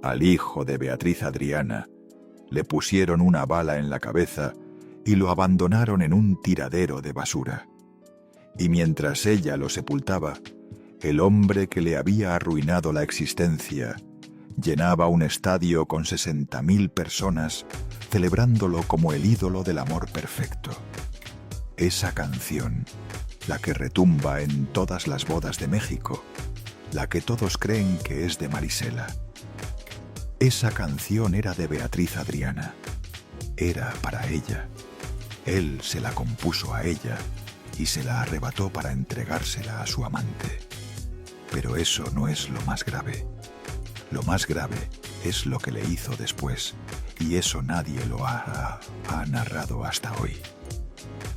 Al hijo de Beatriz Adriana le pusieron una bala en la cabeza y lo abandonaron en un tiradero de basura. Y mientras ella lo sepultaba, el hombre que le había arruinado la existencia llenaba un estadio con 60.000 personas celebrándolo como el ídolo del amor perfecto. Esa canción, la que retumba en todas las bodas de México, la que todos creen que es de Marisela. Esa canción era de Beatriz Adriana. Era para ella. Él se la compuso a ella y se la arrebató para entregársela a su amante. Pero eso no es lo más grave. Lo más grave es lo que le hizo después, y eso nadie lo ha narrado hasta hoy.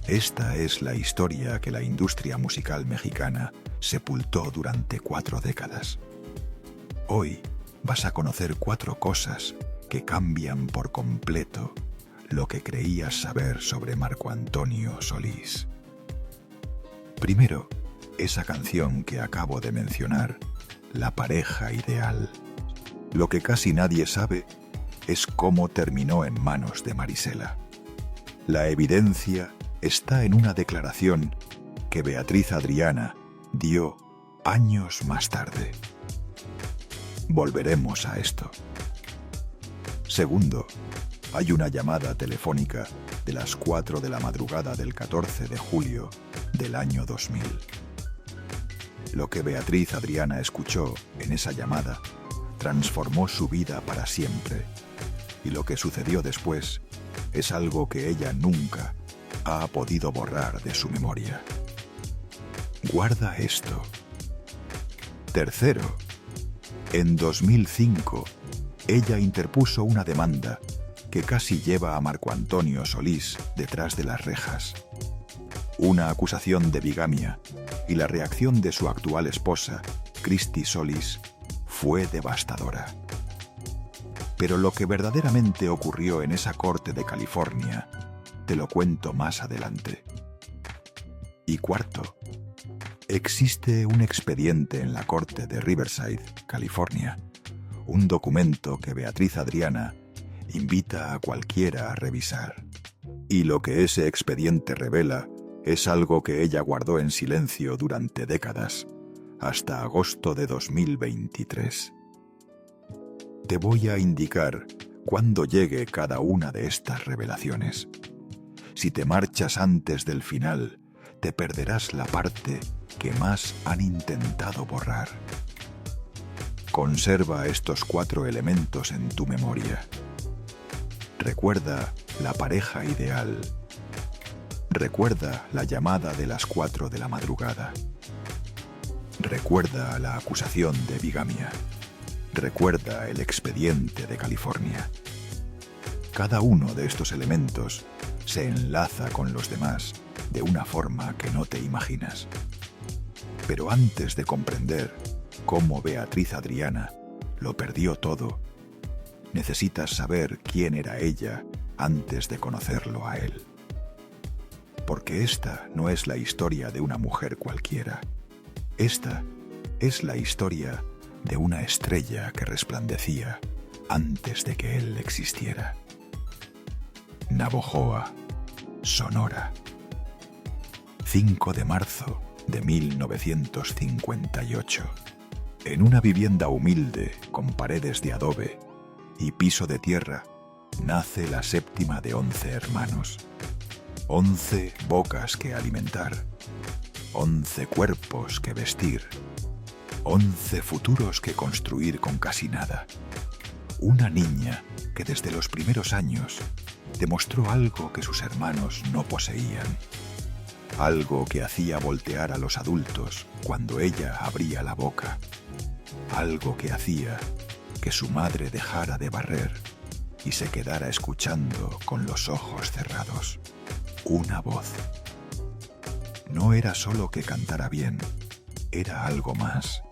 Esta es la historia que la industria musical mexicana sepultó durante 4 décadas. Hoy vas a conocer 4 cosas que cambian por completo lo que creías saber sobre Marco Antonio Solís. Primero, esa canción que acabo de mencionar, La pareja ideal. Lo que casi nadie sabe es cómo terminó en manos de Marisela. La evidencia está en una declaración que Beatriz Adriana dio años más tarde. Volveremos a esto. Segundo, hay una llamada telefónica de las 4 de la madrugada del 14 de julio del año 2000. Lo que Beatriz Adriana escuchó en esa llamada transformó su vida para siempre, y lo que sucedió después es algo que ella nunca ha podido borrar de su memoria. Guarda esto. Tercero, en 2005, ella interpuso una demanda que casi lleva a Marco Antonio Solís detrás de las rejas. Una acusación de bigamia, y la reacción de su actual esposa, Cristi Solís, fue devastadora. Pero lo que verdaderamente ocurrió en esa corte de California, te lo cuento más adelante. Y cuarto, existe un expediente en la corte de Riverside, California, un documento que Beatriz Adriana invita a cualquiera a revisar. Y lo que ese expediente revela es algo que ella guardó en silencio durante décadas, hasta agosto de 2023. Te voy a indicar cuándo llegue cada una de estas revelaciones. Si te marchas antes del final, te perderás la parte que más han intentado borrar. Conserva estos 4 elementos en tu memoria. Recuerda la pareja ideal. Recuerda la llamada de las 4 de la madrugada. Recuerda la acusación de bigamia. Recuerda el expediente de California. Cada uno de estos elementos se enlaza con los demás de una forma que no te imaginas. Pero antes de comprender cómo Beatriz Adriana lo perdió todo, necesitas saber quién era ella antes de conocerlo a él. Porque esta no es la historia de una mujer cualquiera. Esta es la historia de una estrella que resplandecía antes de que él existiera. Navojoa, Sonora. 5 de marzo de 1958. En una vivienda humilde con paredes de adobe y piso de tierra, nace la 7ª de 11 hermanos. 11 bocas que alimentar, 11 cuerpos que vestir, 11 futuros que construir con casi nada. Una niña que desde los primeros años demostró algo que sus hermanos no poseían. Algo que hacía voltear a los adultos cuando ella abría la boca. Algo que hacía que su madre dejara de barrer y se quedara escuchando con los ojos cerrados. Una voz. No era solo que cantara bien, era algo más.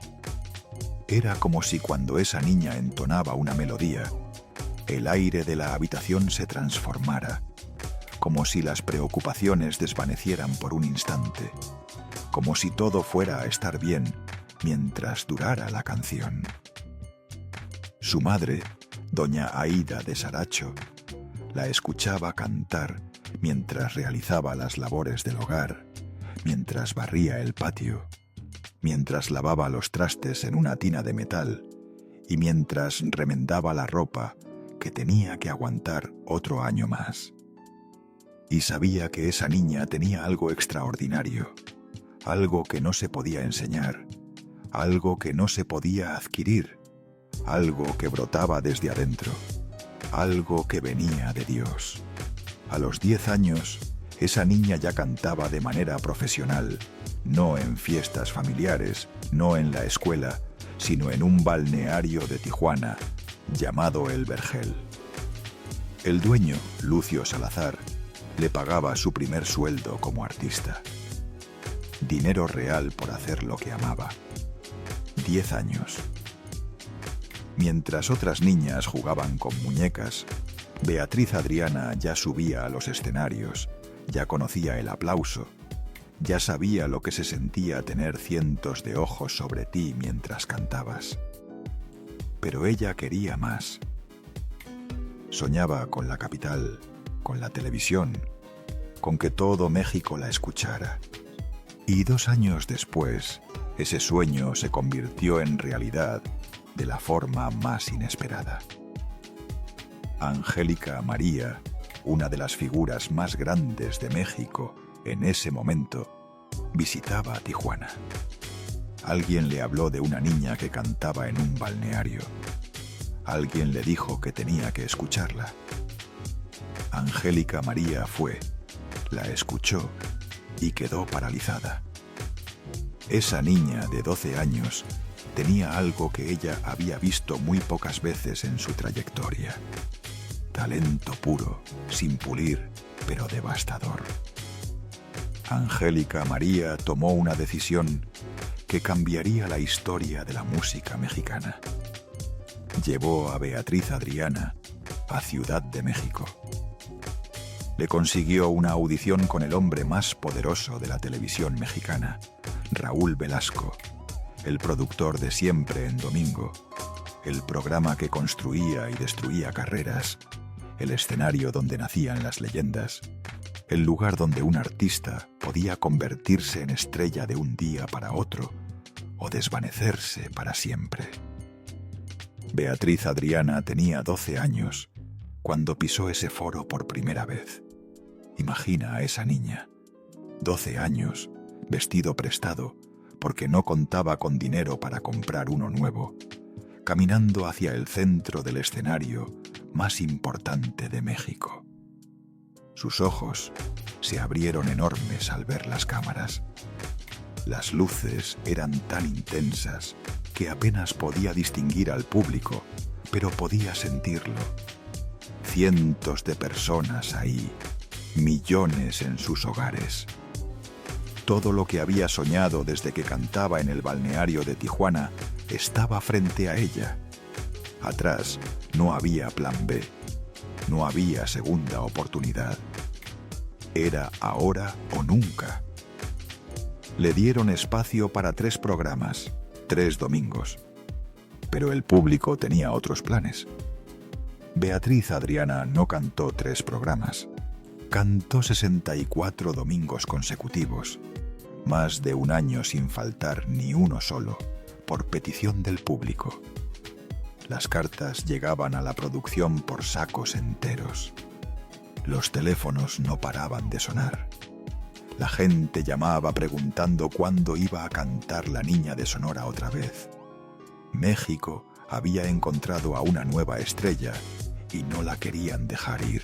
Era como si cuando esa niña entonaba una melodía, el aire de la habitación se transformara, como si las preocupaciones desvanecieran por un instante, como si todo fuera a estar bien mientras durara la canción. Su madre, doña Aída de Saracho, la escuchaba cantar mientras realizaba las labores del hogar, mientras barría el patio, mientras lavaba los trastes en una tina de metal y mientras remendaba la ropa que tenía que aguantar otro año más. Y sabía que esa niña tenía algo extraordinario, algo que no se podía enseñar, algo que no se podía adquirir, algo que brotaba desde adentro, algo que venía de Dios. A los 10 años, esa niña ya cantaba de manera profesional, no en fiestas familiares, no en la escuela, sino en un balneario de Tijuana, llamado El Vergel. El dueño, Lucio Salazar, le pagaba su primer sueldo como artista. Dinero real por hacer lo que amaba. 10 años. Mientras otras niñas jugaban con muñecas, Beatriz Adriana ya subía a los escenarios, ya conocía el aplauso, ya sabía lo que se sentía tener cientos de ojos sobre ti mientras cantabas. Pero ella quería más. Soñaba con la capital, con la televisión, con que todo México la escuchara. Y 2 años después, ese sueño se convirtió en realidad de la forma más inesperada. Angélica María, una de las figuras más grandes de México en ese momento, visitaba a Tijuana. Alguien le habló de una niña que cantaba en un balneario. Alguien le dijo que tenía que escucharla. Angélica María fue, la escuchó y quedó paralizada. Esa niña de 12 años tenía algo que ella había visto muy pocas veces en su trayectoria. Talento puro, sin pulir, pero devastador. Angélica María tomó una decisión que cambiaría la historia de la música mexicana. Llevó a Beatriz Adriana a Ciudad de México. Le consiguió una audición con el hombre más poderoso de la televisión mexicana, Raúl Velasco, el productor de Siempre en Domingo, el programa que construía y destruía carreras, el escenario donde nacían las leyendas, el lugar donde un artista podía convertirse en estrella de un día para otro o desvanecerse para siempre. Beatriz Adriana tenía 12 años cuando pisó ese foro por primera vez. Imagina a esa niña, 12 años, vestido prestado, porque no contaba con dinero para comprar uno nuevo, caminando hacia el centro del escenario más importante de México. Sus ojos se abrieron enormes al ver las cámaras. Las luces eran tan intensas que apenas podía distinguir al público, pero podía sentirlo. Cientos de personas ahí, millones en sus hogares. Todo lo que había soñado desde que cantaba en el balneario de Tijuana estaba frente a ella. Atrás no había plan B, no había segunda oportunidad. Era ahora o nunca. Le dieron espacio para 3 programas, 3 domingos. Pero el público tenía otros planes. Beatriz Adriana no cantó 3 programas. Cantó 64 domingos consecutivos, más de un año sin faltar ni uno solo, por petición del público. Las cartas llegaban a la producción por sacos enteros. Los teléfonos no paraban de sonar. La gente llamaba preguntando cuándo iba a cantar la niña de Sonora otra vez. México había encontrado a una nueva estrella y no la querían dejar ir.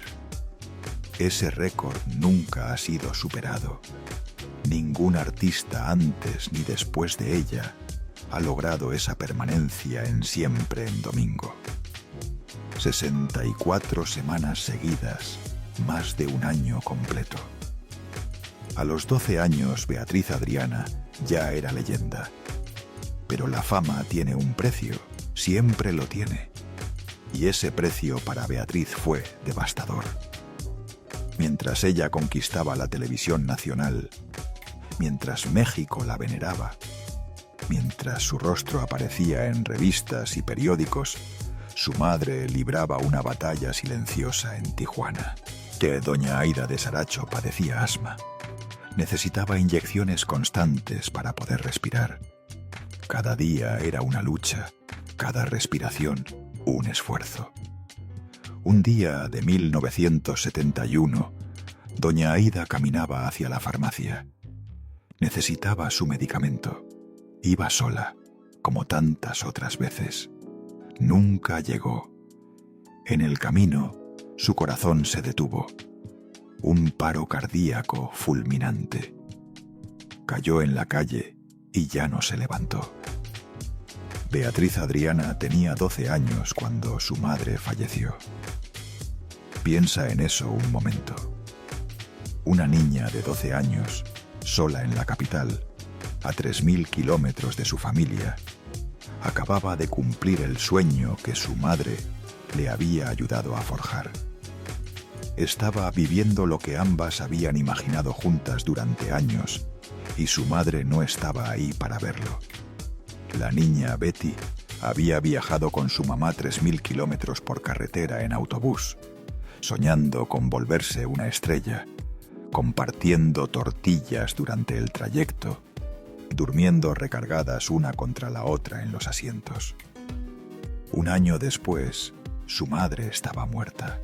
Ese récord nunca ha sido superado. Ningún artista antes ni después de ella ha logrado esa permanencia en Siempre en Domingo. 64 semanas seguidas, más de un año completo. A los 12 años, Beatriz Adriana ya era leyenda. Pero la fama tiene un precio, siempre lo tiene. Y ese precio para Beatriz fue devastador. Mientras ella conquistaba la televisión nacional, mientras México la veneraba, mientras su rostro aparecía en revistas y periódicos, su madre libraba una batalla silenciosa en Tijuana, que doña Aida de Saracho padecía asma. Necesitaba inyecciones constantes para poder respirar. Cada día era una lucha, cada respiración un esfuerzo. Un día de 1971, doña Aida caminaba hacia la farmacia. Necesitaba su medicamento. Iba sola, como tantas otras veces. Nunca llegó. En el camino, su corazón se detuvo. Un paro cardíaco fulminante. Cayó en la calle y ya no se levantó. Beatriz Adriana tenía 12 años cuando su madre falleció. Piensa en eso un momento. Una niña de 12 años, sola en la capital, a 3.000 kilómetros de su familia, acababa de cumplir el sueño que su madre le había ayudado a forjar. Estaba viviendo lo que ambas habían imaginado juntas durante años, y su madre no estaba ahí para verlo. La niña Betty había viajado con su mamá 3.000 kilómetros por carretera en autobús, soñando con volverse una estrella, compartiendo tortillas durante el trayecto, durmiendo recargadas una contra la otra en los asientos. Un año después, su madre estaba muerta.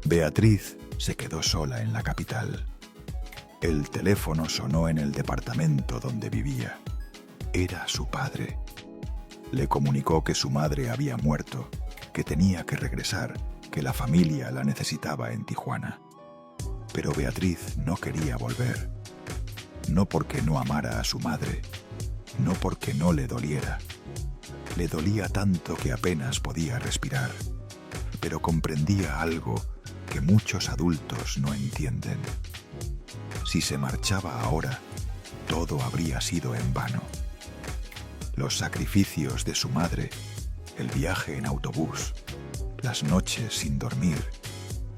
Beatriz se quedó sola en la capital. El teléfono sonó en el departamento donde vivía. Era su padre. Le comunicó que su madre había muerto, que tenía que regresar, que la familia la necesitaba en Tijuana. Pero Beatriz no quería volver. No porque no amara a su madre, no porque no le doliera. Le dolía tanto que apenas podía respirar, pero comprendía algo que muchos adultos no entienden. Si se marchaba ahora, todo habría sido en vano. Los sacrificios de su madre, el viaje en autobús, las noches sin dormir,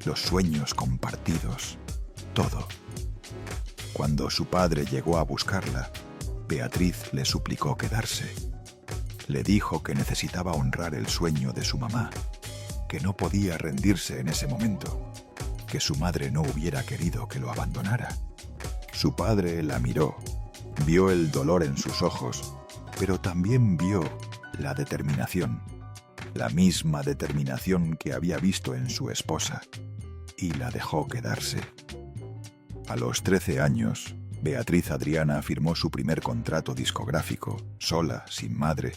los sueños compartidos, todo. Cuando su padre llegó a buscarla, Beatriz le suplicó quedarse. Le dijo que necesitaba honrar el sueño de su mamá, que no podía rendirse en ese momento, que su madre no hubiera querido que lo abandonara. Su padre la miró, vio el dolor en sus ojos, pero también vio la determinación, la misma determinación que había visto en su esposa, y la dejó quedarse. A los 13 años, Beatriz Adriana firmó su primer contrato discográfico, sola, sin madre,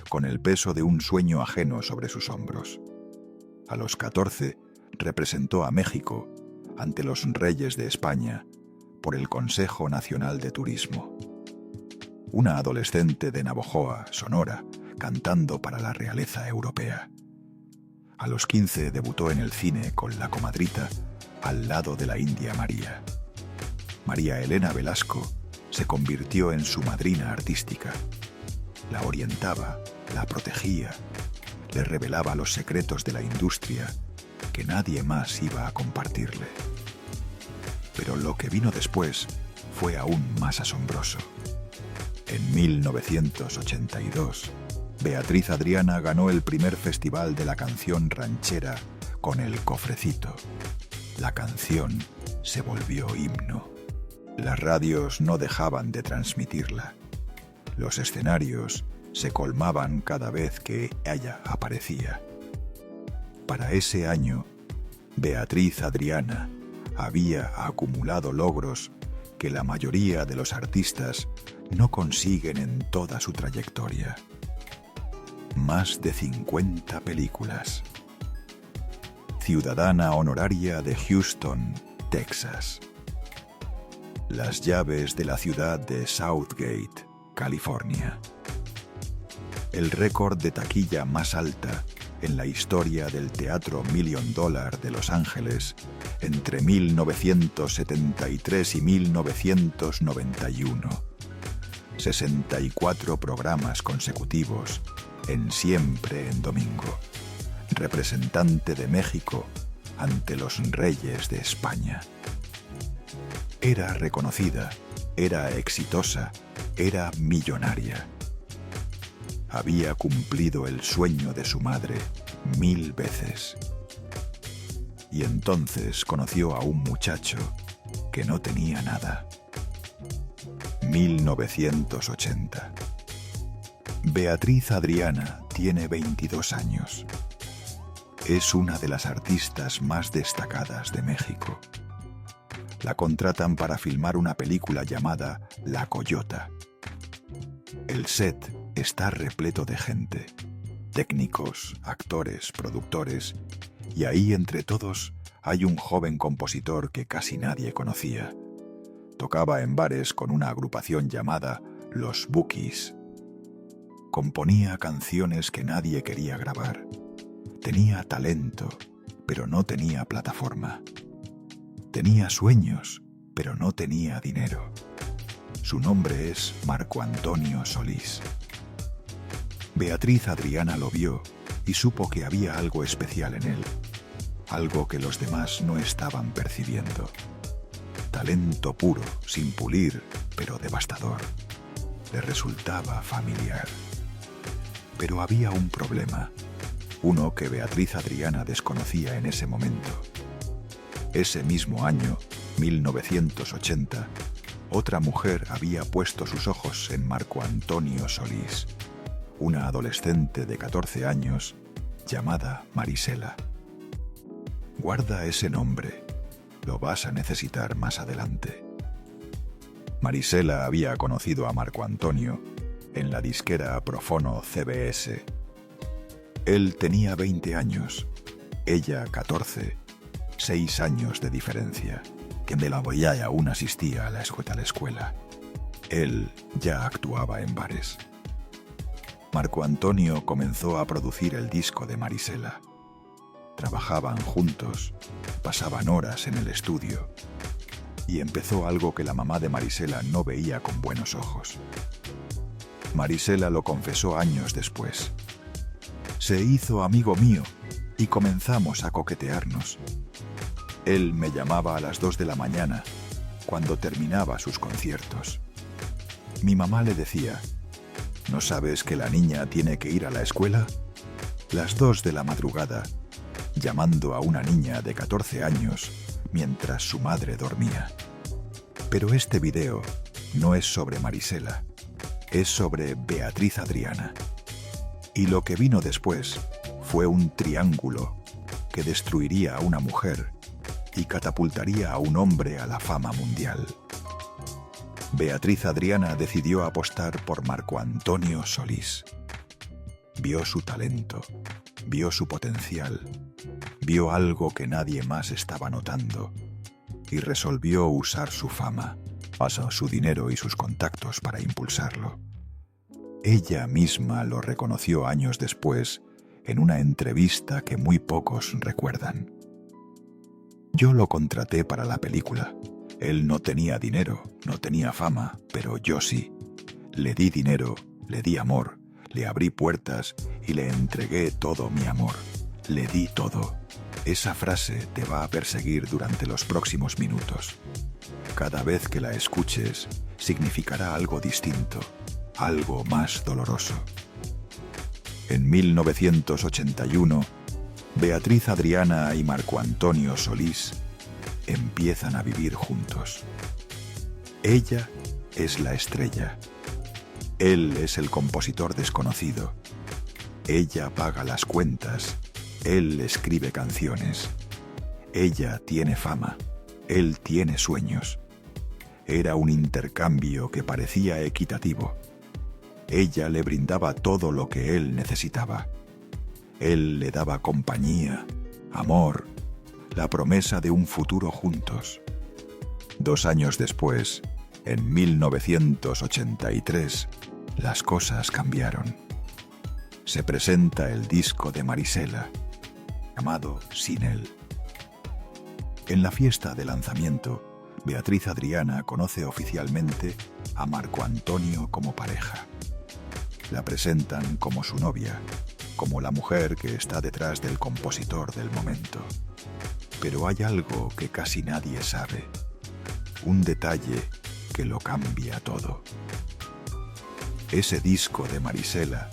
con el peso de un sueño ajeno sobre sus hombros. A los 14, representó a México ante los reyes de España por el Consejo Nacional de Turismo. Una adolescente de Navojoa, Sonora, cantando para la realeza europea. A los 15 debutó en el cine con La Comadrita, al lado de la India María. María Elena Velasco se convirtió en su madrina artística. La orientaba, la protegía, le revelaba los secretos de la industria que nadie más iba a compartirle. Pero lo que vino después fue aún más asombroso. En 1982, Beatriz Adriana ganó el primer festival de la canción ranchera con El Cofrecito. La canción se volvió himno. Las radios no dejaban de transmitirla. Los escenarios se colmaban cada vez que ella aparecía. Para ese año, Beatriz Adriana había acumulado logros que la mayoría de los artistas no consiguen en toda su trayectoria. Más de 50 películas. Ciudadana honoraria de Houston, Texas. Las llaves de la ciudad de Southgate, California. El récord de taquilla más alta en la historia del Teatro $1 Million de Los Ángeles entre 1973 y 1991. 64 programas consecutivos en Siempre en Domingo. Representante de México ante los reyes de España. Era reconocida, era exitosa, era millonaria. Había cumplido el sueño de su madre 1000 veces. Y entonces conoció a un muchacho que no tenía nada. 1980. Beatriz Adriana tiene 22 años. Es una de las artistas más destacadas de México. La contratan para filmar una película llamada La Coyota. El set está repleto de gente, técnicos, actores, productores, y ahí entre todos hay un joven compositor que casi nadie conocía. Tocaba en bares con una agrupación llamada Los Bukis. Componía canciones que nadie quería grabar. Tenía talento, pero no tenía plataforma. Tenía sueños, pero no tenía dinero. Su nombre es Marco Antonio Solís. Beatriz Adriana lo vio y supo que había algo especial en él, algo que los demás no estaban percibiendo. Talento puro, sin pulir, pero devastador. Le resultaba familiar. Pero había un problema, uno que Beatriz Adriana desconocía en ese momento. Ese mismo año, 1980, otra mujer había puesto sus ojos en Marco Antonio Solís, una adolescente de 14 años llamada Marisela. Guarda ese nombre, lo vas a necesitar más adelante. Marisela había conocido a Marco Antonio en la disquera Profono CBS. Él tenía 20 años, ella 14, 6 años de diferencia, que de la boya aún asistía a la escuela. Él ya actuaba en bares. Marco Antonio comenzó a producir el disco de Marisela. Trabajaban juntos, pasaban horas en el estudio, y empezó algo que la mamá de Marisela no veía con buenos ojos. Marisela lo confesó años después. Se hizo amigo mío y comenzamos a coquetearnos. Él me llamaba a las 2 de la mañana, cuando terminaba sus conciertos. Mi mamá le decía: ¿no sabes que la niña tiene que ir a la escuela? Las 2 de la madrugada, llamando a una niña de 14 años mientras su madre dormía. Pero este video no es sobre Marisela, es sobre Beatriz Adriana. Y lo que vino después fue un triángulo que destruiría a una mujer y catapultaría a un hombre a la fama mundial. Beatriz Adriana decidió apostar por Marco Antonio Solís. Vio su talento, vio su potencial, vio algo que nadie más estaba notando y resolvió usar su fama, pasó su dinero y sus contactos para impulsarlo. Ella misma lo reconoció años después en una entrevista que muy pocos recuerdan. Yo lo contraté para la película. Él no tenía dinero, no tenía fama, pero yo sí. Le di dinero, le di amor, le abrí puertas y le entregué todo mi amor. Le di todo. Esa frase te va a perseguir durante los próximos minutos. Cada vez que la escuches, significará algo distinto, algo más doloroso. En 1981, Beatriz Adriana y Marco Antonio Solís empiezan a vivir juntos. Ella es la estrella. Él es el compositor desconocido. Ella paga las cuentas. Él escribe canciones. Ella tiene fama. Él tiene sueños. Era un intercambio que parecía equitativo. Ella le brindaba todo lo que él necesitaba. Él le daba compañía, amor, la promesa de un futuro juntos. 2 años después, en 1983, las cosas cambiaron. Se presenta el disco de Marisela, llamado Sin él. En la fiesta de lanzamiento, Beatriz Adriana conoce oficialmente a Marco Antonio como pareja. La presentan como su novia, como la mujer que está detrás del compositor del momento. Pero hay algo que casi nadie sabe, un detalle que lo cambia todo. Ese disco de Marisela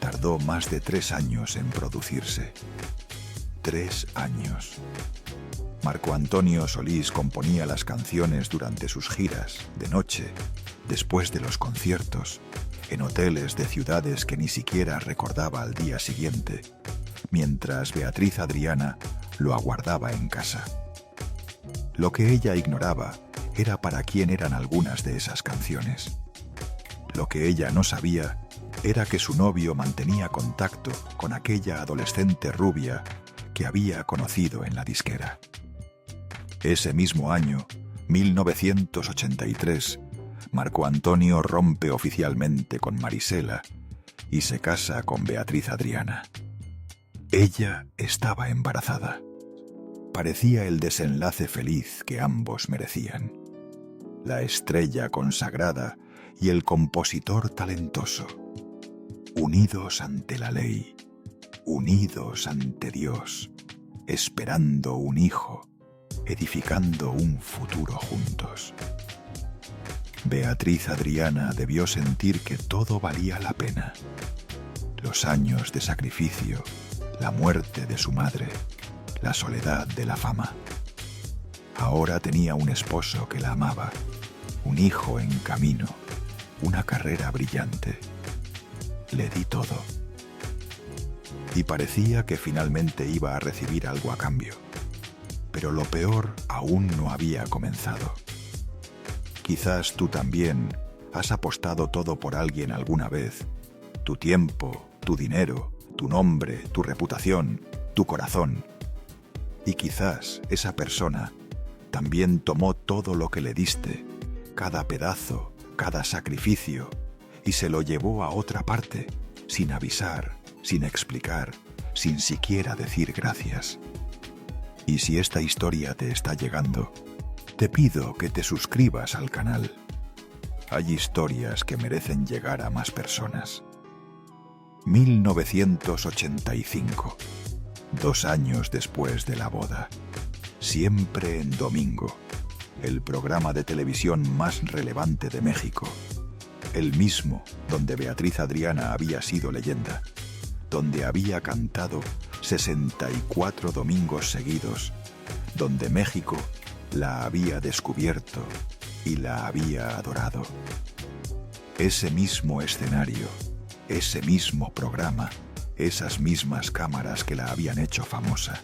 tardó más de 3 años en producirse. 3 años. Marco Antonio Solís componía las canciones durante sus giras, de noche, después de los conciertos, en hoteles de ciudades que ni siquiera recordaba al día siguiente, mientras Beatriz Adriana lo aguardaba en casa. Lo que ella ignoraba era para quién eran algunas de esas canciones. Lo que ella no sabía era que su novio mantenía contacto con aquella adolescente rubia que había conocido en la disquera. Ese mismo año, 1983, Marco Antonio rompe oficialmente con Marisela y se casa con Beatriz Adriana. Ella estaba embarazada. Parecía el desenlace feliz que ambos merecían. La estrella consagrada y el compositor talentoso, unidos ante la ley, unidos ante Dios, esperando un hijo, edificando un futuro juntos. Beatriz Adriana debió sentir que todo valía la pena. Los años de sacrificio, la muerte de su madre, la soledad de la fama. Ahora tenía un esposo que la amaba, un hijo en camino, una carrera brillante. Le di todo. Y parecía que finalmente iba a recibir algo a cambio. Pero lo peor aún no había comenzado. Quizás tú también has apostado todo por alguien alguna vez. Tu tiempo, tu dinero, tu nombre, tu reputación, tu corazón. Y quizás esa persona también tomó todo lo que le diste, cada pedazo, cada sacrificio, y se lo llevó a otra parte, sin avisar, sin explicar, sin siquiera decir gracias. Y si esta historia te está llegando, te pido que te suscribas al canal. Hay historias que merecen llegar a más personas. 1985, 2 años después de la boda. Siempre en domingo, el programa de televisión más relevante de México. El mismo donde Beatriz Adriana había sido leyenda, donde había cantado 64 domingos seguidos, donde México la había descubierto y la había adorado. Ese mismo escenario, ese mismo programa, esas mismas cámaras que la habían hecho famosa.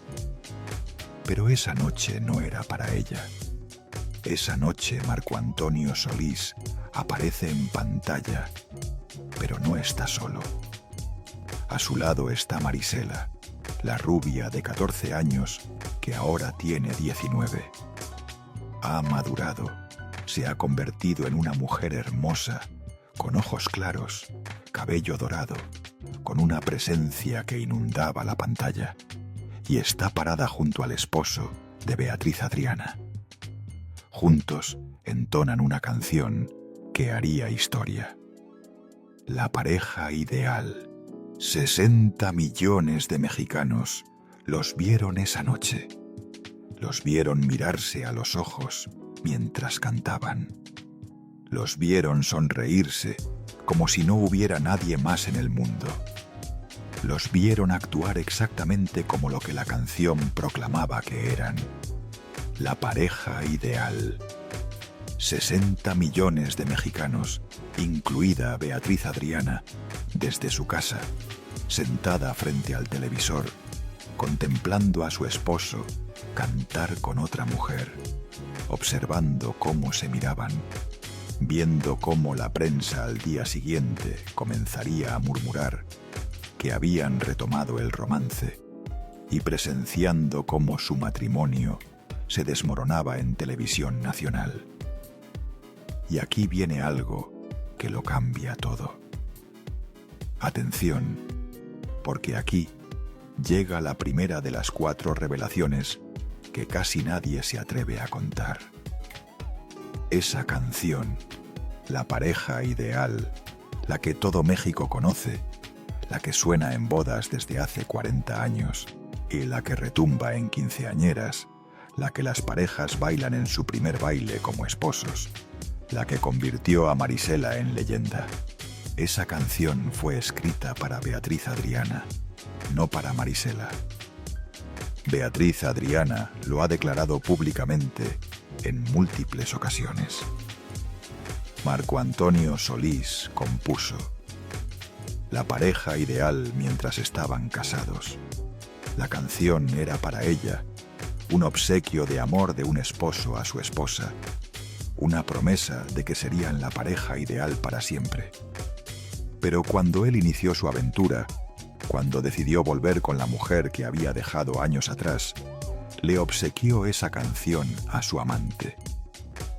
Pero esa noche no era para ella. Esa noche Marco Antonio Solís aparece en pantalla, pero no está solo. A su lado está Marisela, la rubia de 14 años que ahora tiene 19. Ha madurado, se ha convertido en una mujer hermosa, con ojos claros, cabello dorado, con una presencia que inundaba la pantalla, y está parada junto al esposo de Beatriz Adriana. Juntos entonan una canción que haría historia. La pareja ideal. 60 millones de mexicanos los vieron esa noche. Los vieron mirarse a los ojos mientras cantaban. Los vieron sonreírse como si no hubiera nadie más en el mundo. Los vieron actuar exactamente como lo que la canción proclamaba que eran. La pareja ideal. 60 millones de mexicanos, incluida Beatriz Adriana, desde su casa, sentada frente al televisor, contemplando a su esposo cantar con otra mujer, observando cómo se miraban, viendo cómo la prensa al día siguiente comenzaría a murmurar que habían retomado el romance y presenciando cómo su matrimonio se desmoronaba en televisión nacional. Y aquí viene algo que lo cambia todo. Atención, porque aquí llega la primera de las 4 revelaciones que casi nadie se atreve a contar. Esa canción, la pareja ideal, la que todo México conoce, la que suena en bodas desde hace 40 años y la que retumba en quinceañeras, la que las parejas bailan en su primer baile como esposos, la que convirtió a Marisela en leyenda. Esa canción fue escrita para Beatriz Adriana, no para Marisela. Beatriz Adriana lo ha declarado públicamente en múltiples ocasiones. Marco Antonio Solís compuso la pareja ideal mientras estaban casados. La canción era para ella un obsequio de amor de un esposo a su esposa, una promesa de que serían la pareja ideal para siempre. Pero cuando él inició su aventura, cuando decidió volver con la mujer que había dejado años atrás, le obsequió esa canción a su amante.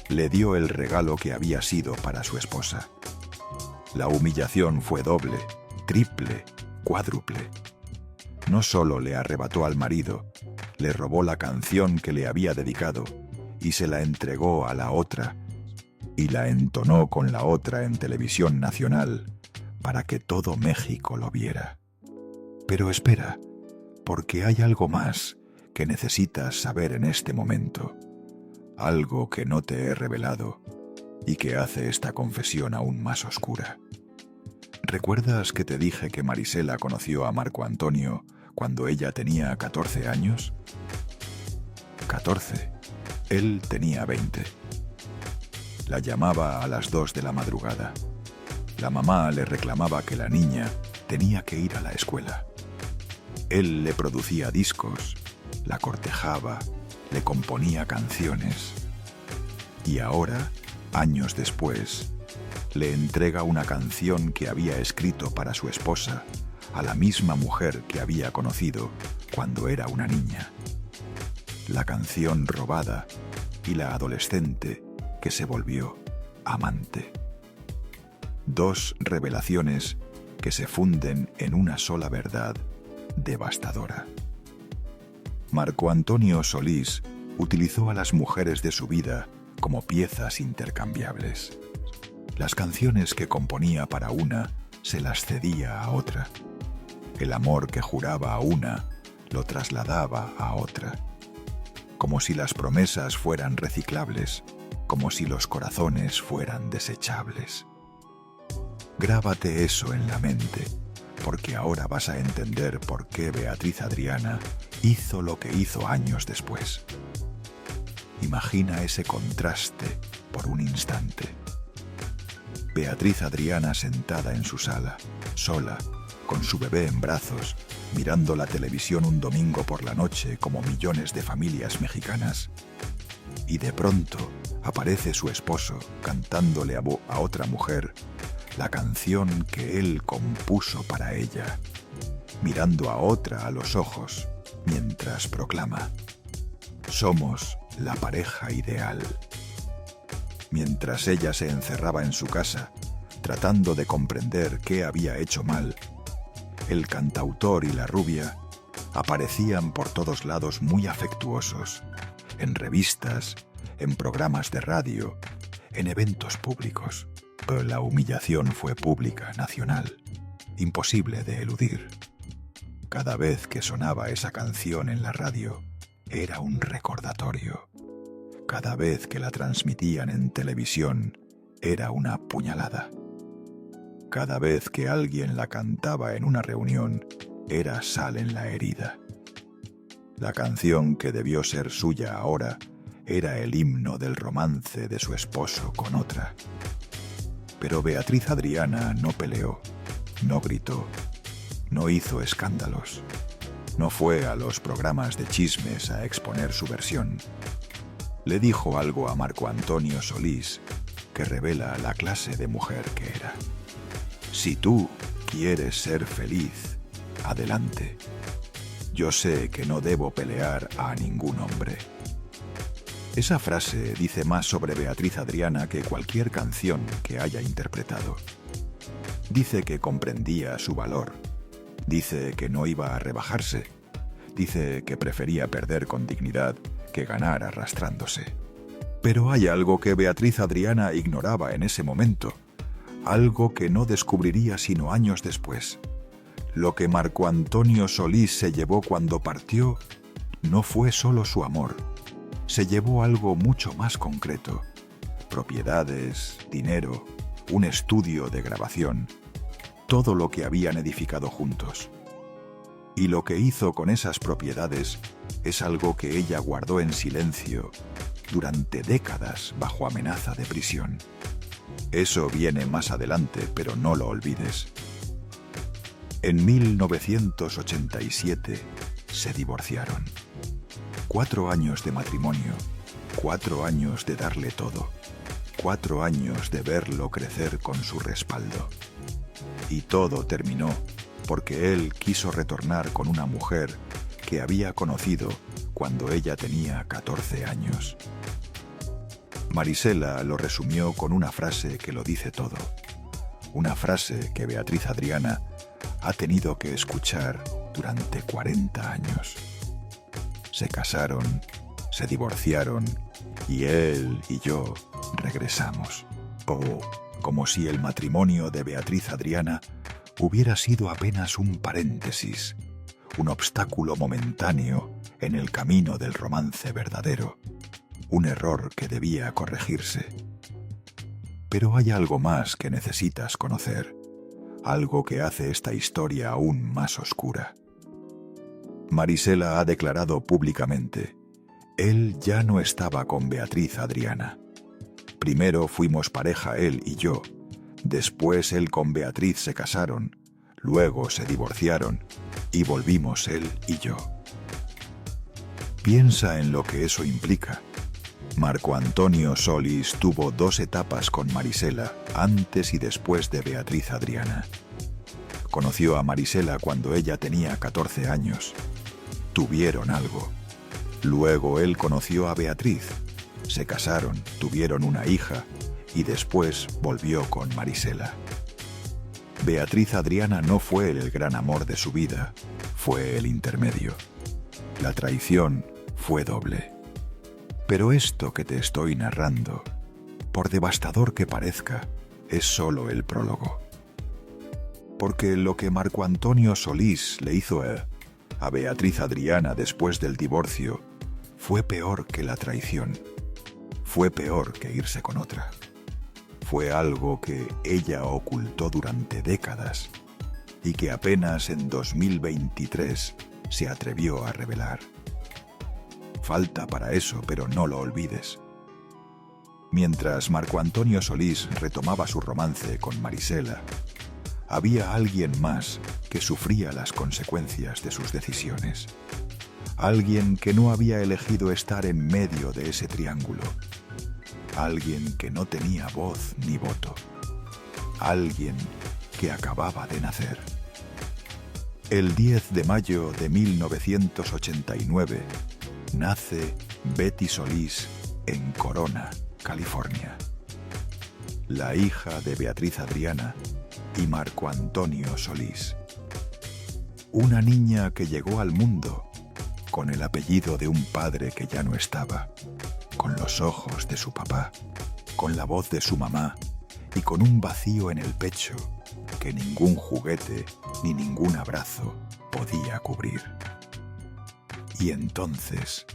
Le dio el regalo que había sido para su esposa. La humillación fue doble, triple, cuádruple. No solo le arrebató al marido, le robó la canción que le había dedicado y se la entregó a la otra, y la entonó con la otra en televisión nacional para que todo México lo viera. Pero espera, porque hay algo más que necesitas saber en este momento, algo que no te he revelado y que hace esta confesión aún más oscura. ¿Recuerdas que te dije que Marisela conoció a Marco Antonio cuando ella tenía 14 años? 14. Él tenía 20. La llamaba a las 2 de la madrugada. La mamá le reclamaba que la niña tenía que ir a la escuela. Él le producía discos, la cortejaba, le componía canciones. Y ahora, años después, le entrega una canción que había escrito para su esposa a la misma mujer que había conocido cuando era una niña. La canción robada y la adolescente que se volvió amante. Dos revelaciones que se funden en una sola verdad devastadora. Marco Antonio Solís utilizó a las mujeres de su vida como piezas intercambiables. Las canciones que componía para una se las cedía a otra. El amor que juraba a una lo trasladaba a otra. Como si las promesas fueran reciclables, como si los corazones fueran desechables. Grábate eso en la mente, porque ahora vas a entender por qué Beatriz Adriana hizo lo que hizo años después. Imagina ese contraste por un instante. Beatriz Adriana sentada en su sala, sola, con su bebé en brazos, mirando la televisión un domingo por la noche como millones de familias mexicanas. Y de pronto aparece su esposo cantándole a otra mujer la canción que él compuso para ella, mirando a otra a los ojos mientras proclama: somos la pareja ideal. Mientras ella se encerraba en su casa, tratando de comprender qué había hecho mal, el cantautor y la rubia aparecían por todos lados muy afectuosos, en revistas, en programas de radio, en eventos públicos. Pero la humillación fue pública, nacional, imposible de eludir. Cada vez que sonaba esa canción en la radio, era un recordatorio. Cada vez que la transmitían en televisión, era una puñalada. Cada vez que alguien la cantaba en una reunión, era sal en la herida. La canción que debió ser suya ahora era el himno del romance de su esposo con otra. Pero Beatriz Adriana no peleó, no gritó, no hizo escándalos, no fue a los programas de chismes a exponer su versión. Le dijo algo a Marco Antonio Solís que revela la clase de mujer que era. Si tú quieres ser feliz, adelante. Yo sé que no debo pelear a ningún hombre. Esa frase dice más sobre Beatriz Adriana que cualquier canción que haya interpretado. Dice que comprendía su valor. Dice que no iba a rebajarse. Dice que prefería perder con dignidad que ganar arrastrándose. Pero hay algo que Beatriz Adriana ignoraba en ese momento. Algo que no descubriría sino años después. Lo que Marco Antonio Solís se llevó cuando partió no fue solo su amor. Se llevó algo mucho más concreto: propiedades, dinero, un estudio de grabación todo lo que habían edificado juntos. Y lo que hizo con esas propiedades es algo que ella guardó en silencio durante décadas bajo amenaza de prisión. Eso viene más adelante, pero no lo olvides. En 1987 se divorciaron. 4 años de matrimonio, 4 años de darle todo, 4 años de verlo crecer con su respaldo. Y todo terminó porque él quiso retornar con una mujer que había conocido cuando ella tenía 14 años. Marisela lo resumió con una frase que lo dice todo. Una frase que Beatriz Adriana ha tenido que escuchar durante 40 años. Se casaron, se divorciaron y él y yo regresamos. Oh, como si el matrimonio de Beatriz Adriana hubiera sido apenas un paréntesis, un obstáculo momentáneo en el camino del romance verdadero, un error que debía corregirse. Pero hay algo más que necesitas conocer, algo que hace esta historia aún más oscura. Marisela ha declarado públicamente: él ya no estaba con Beatriz Adriana. Primero fuimos pareja él y yo, después él con Beatriz se casaron, luego se divorciaron y volvimos él y yo. Piensa en lo que eso implica. Marco Antonio Solís tuvo 2 etapas con Marisela, antes y después de Beatriz Adriana. Conoció a Marisela cuando ella tenía 14 años. Tuvieron algo. Luego él conoció a Beatriz. Se casaron, tuvieron una hija y después volvió con Marisela. Beatriz Adriana no fue el gran amor de su vida, fue el intermedio. La traición fue doble. Pero esto que te estoy narrando, por devastador que parezca, es solo el prólogo. Porque lo que Marco Antonio Solís le hizo a Beatriz Adriana después del divorcio fue peor que la traición. Fue peor que irse con otra. Fue algo que ella ocultó durante décadas y que apenas en 2023 se atrevió a revelar. Falta para eso, pero no lo olvides. Mientras Marco Antonio Solís retomaba su romance con Marisela, había alguien más que sufría las consecuencias de sus decisiones. Alguien que no había elegido estar en medio de ese triángulo. Alguien que no tenía voz ni voto. Alguien que acababa de nacer. El 10 de mayo de 1989 nace Betty Solís en Corona, California. La hija de Beatriz Adriana y Marco Antonio Solís. Una niña que llegó al mundo con el apellido de un padre que ya no estaba, con los ojos de su papá, con la voz de su mamá y con un vacío en el pecho que ningún juguete ni ningún abrazo podía cubrir. Y entonces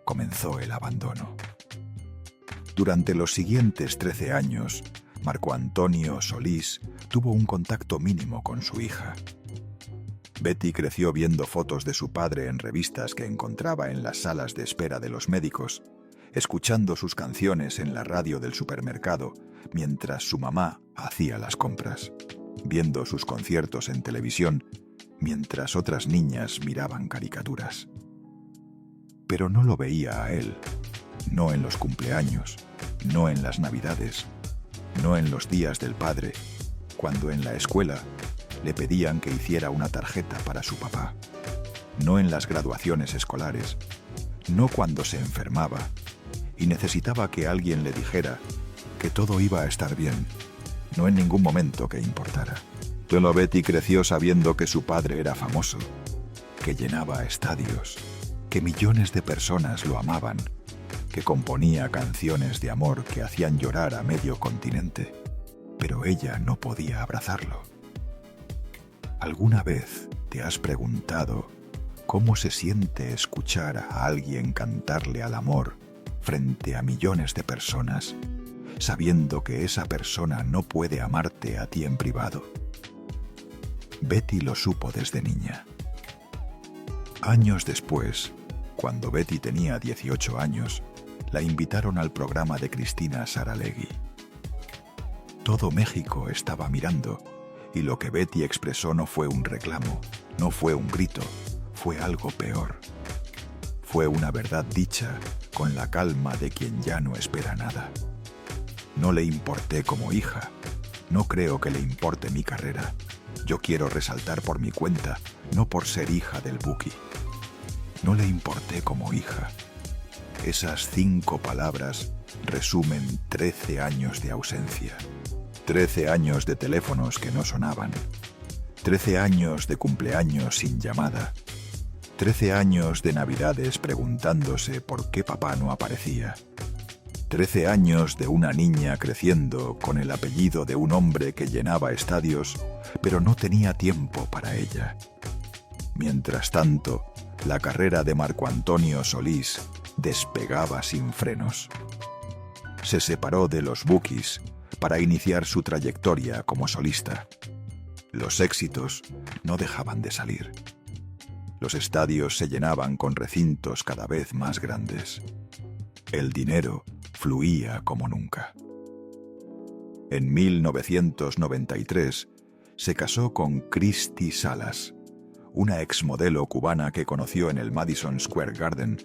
comenzó el abandono. Durante los siguientes 13 años, Marco Antonio Solís tuvo un contacto mínimo con su hija. Betty creció viendo fotos de su padre en revistas que encontraba en las salas de espera de los médicos, escuchando sus canciones en la radio del supermercado mientras su mamá hacía las compras, viendo sus conciertos en televisión mientras otras niñas miraban caricaturas. Pero no lo veía a él, no en los cumpleaños, no en las navidades, no en los días del padre, cuando en la escuela le pedían que hiciera una tarjeta para su papá, no en las graduaciones escolares, no cuando se enfermaba y necesitaba que alguien le dijera que todo iba a estar bien, no en ningún momento que importara. Solo Betty creció sabiendo que su padre era famoso, que llenaba estadios, que millones de personas lo amaban, que componía canciones de amor que hacían llorar a medio continente, pero ella no podía abrazarlo. ¿Alguna vez te has preguntado cómo se siente escuchar a alguien cantarle al amor frente a millones de personas, sabiendo que esa persona no puede amarte a ti en privado? Betty lo supo desde niña. Años después, cuando Betty tenía 18 años, la invitaron al programa de Cristina Saralegui. Todo México estaba mirando, y lo que Betty expresó no fue un reclamo, no fue un grito, fue algo peor. Fue una verdad dicha con la calma de quien ya no espera nada. No le importé como hija, no creo que le importe mi carrera. Yo quiero resaltar por mi cuenta, no por ser hija del Buki. No le importé como hija. Esas 5 palabras resumen 13 años de ausencia. 13 años de teléfonos que no sonaban. 13 años de cumpleaños sin llamada. 13 años de navidades preguntándose por qué papá no aparecía. 13 años de una niña creciendo con el apellido de un hombre que llenaba estadios, pero no tenía tiempo para ella. Mientras tanto, la carrera de Marco Antonio Solís despegaba sin frenos. Se separó de los Bukis para iniciar su trayectoria como solista. Los éxitos no dejaban de salir. Los estadios se llenaban con recintos cada vez más grandes. El dinero fluía como nunca. En 1993 se casó con Christy Salas, una exmodelo cubana que conoció en el Madison Square Garden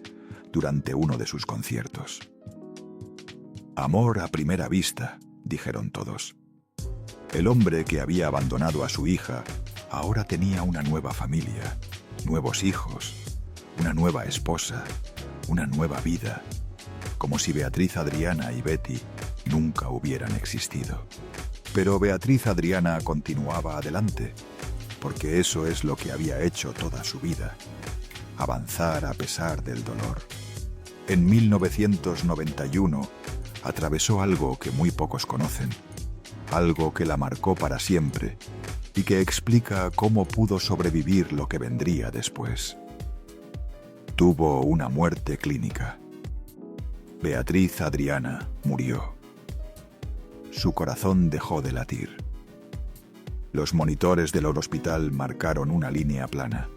durante uno de sus conciertos. Amor a primera vista, dijeron todos. El hombre que había abandonado a su hija ahora tenía una nueva familia, nuevos hijos, una nueva esposa, una nueva vida, como si Beatriz Adriana y Betty nunca hubieran existido. Pero Beatriz Adriana continuaba adelante, porque eso es lo que había hecho toda su vida, avanzar a pesar del dolor. En 1991 atravesó algo que muy pocos conocen, algo que la marcó para siempre y que explica cómo pudo sobrevivir lo que vendría después. Tuvo una muerte clínica. Beatriz Adriana murió. Su corazón dejó de latir. Los monitores del hospital marcaron una línea plana.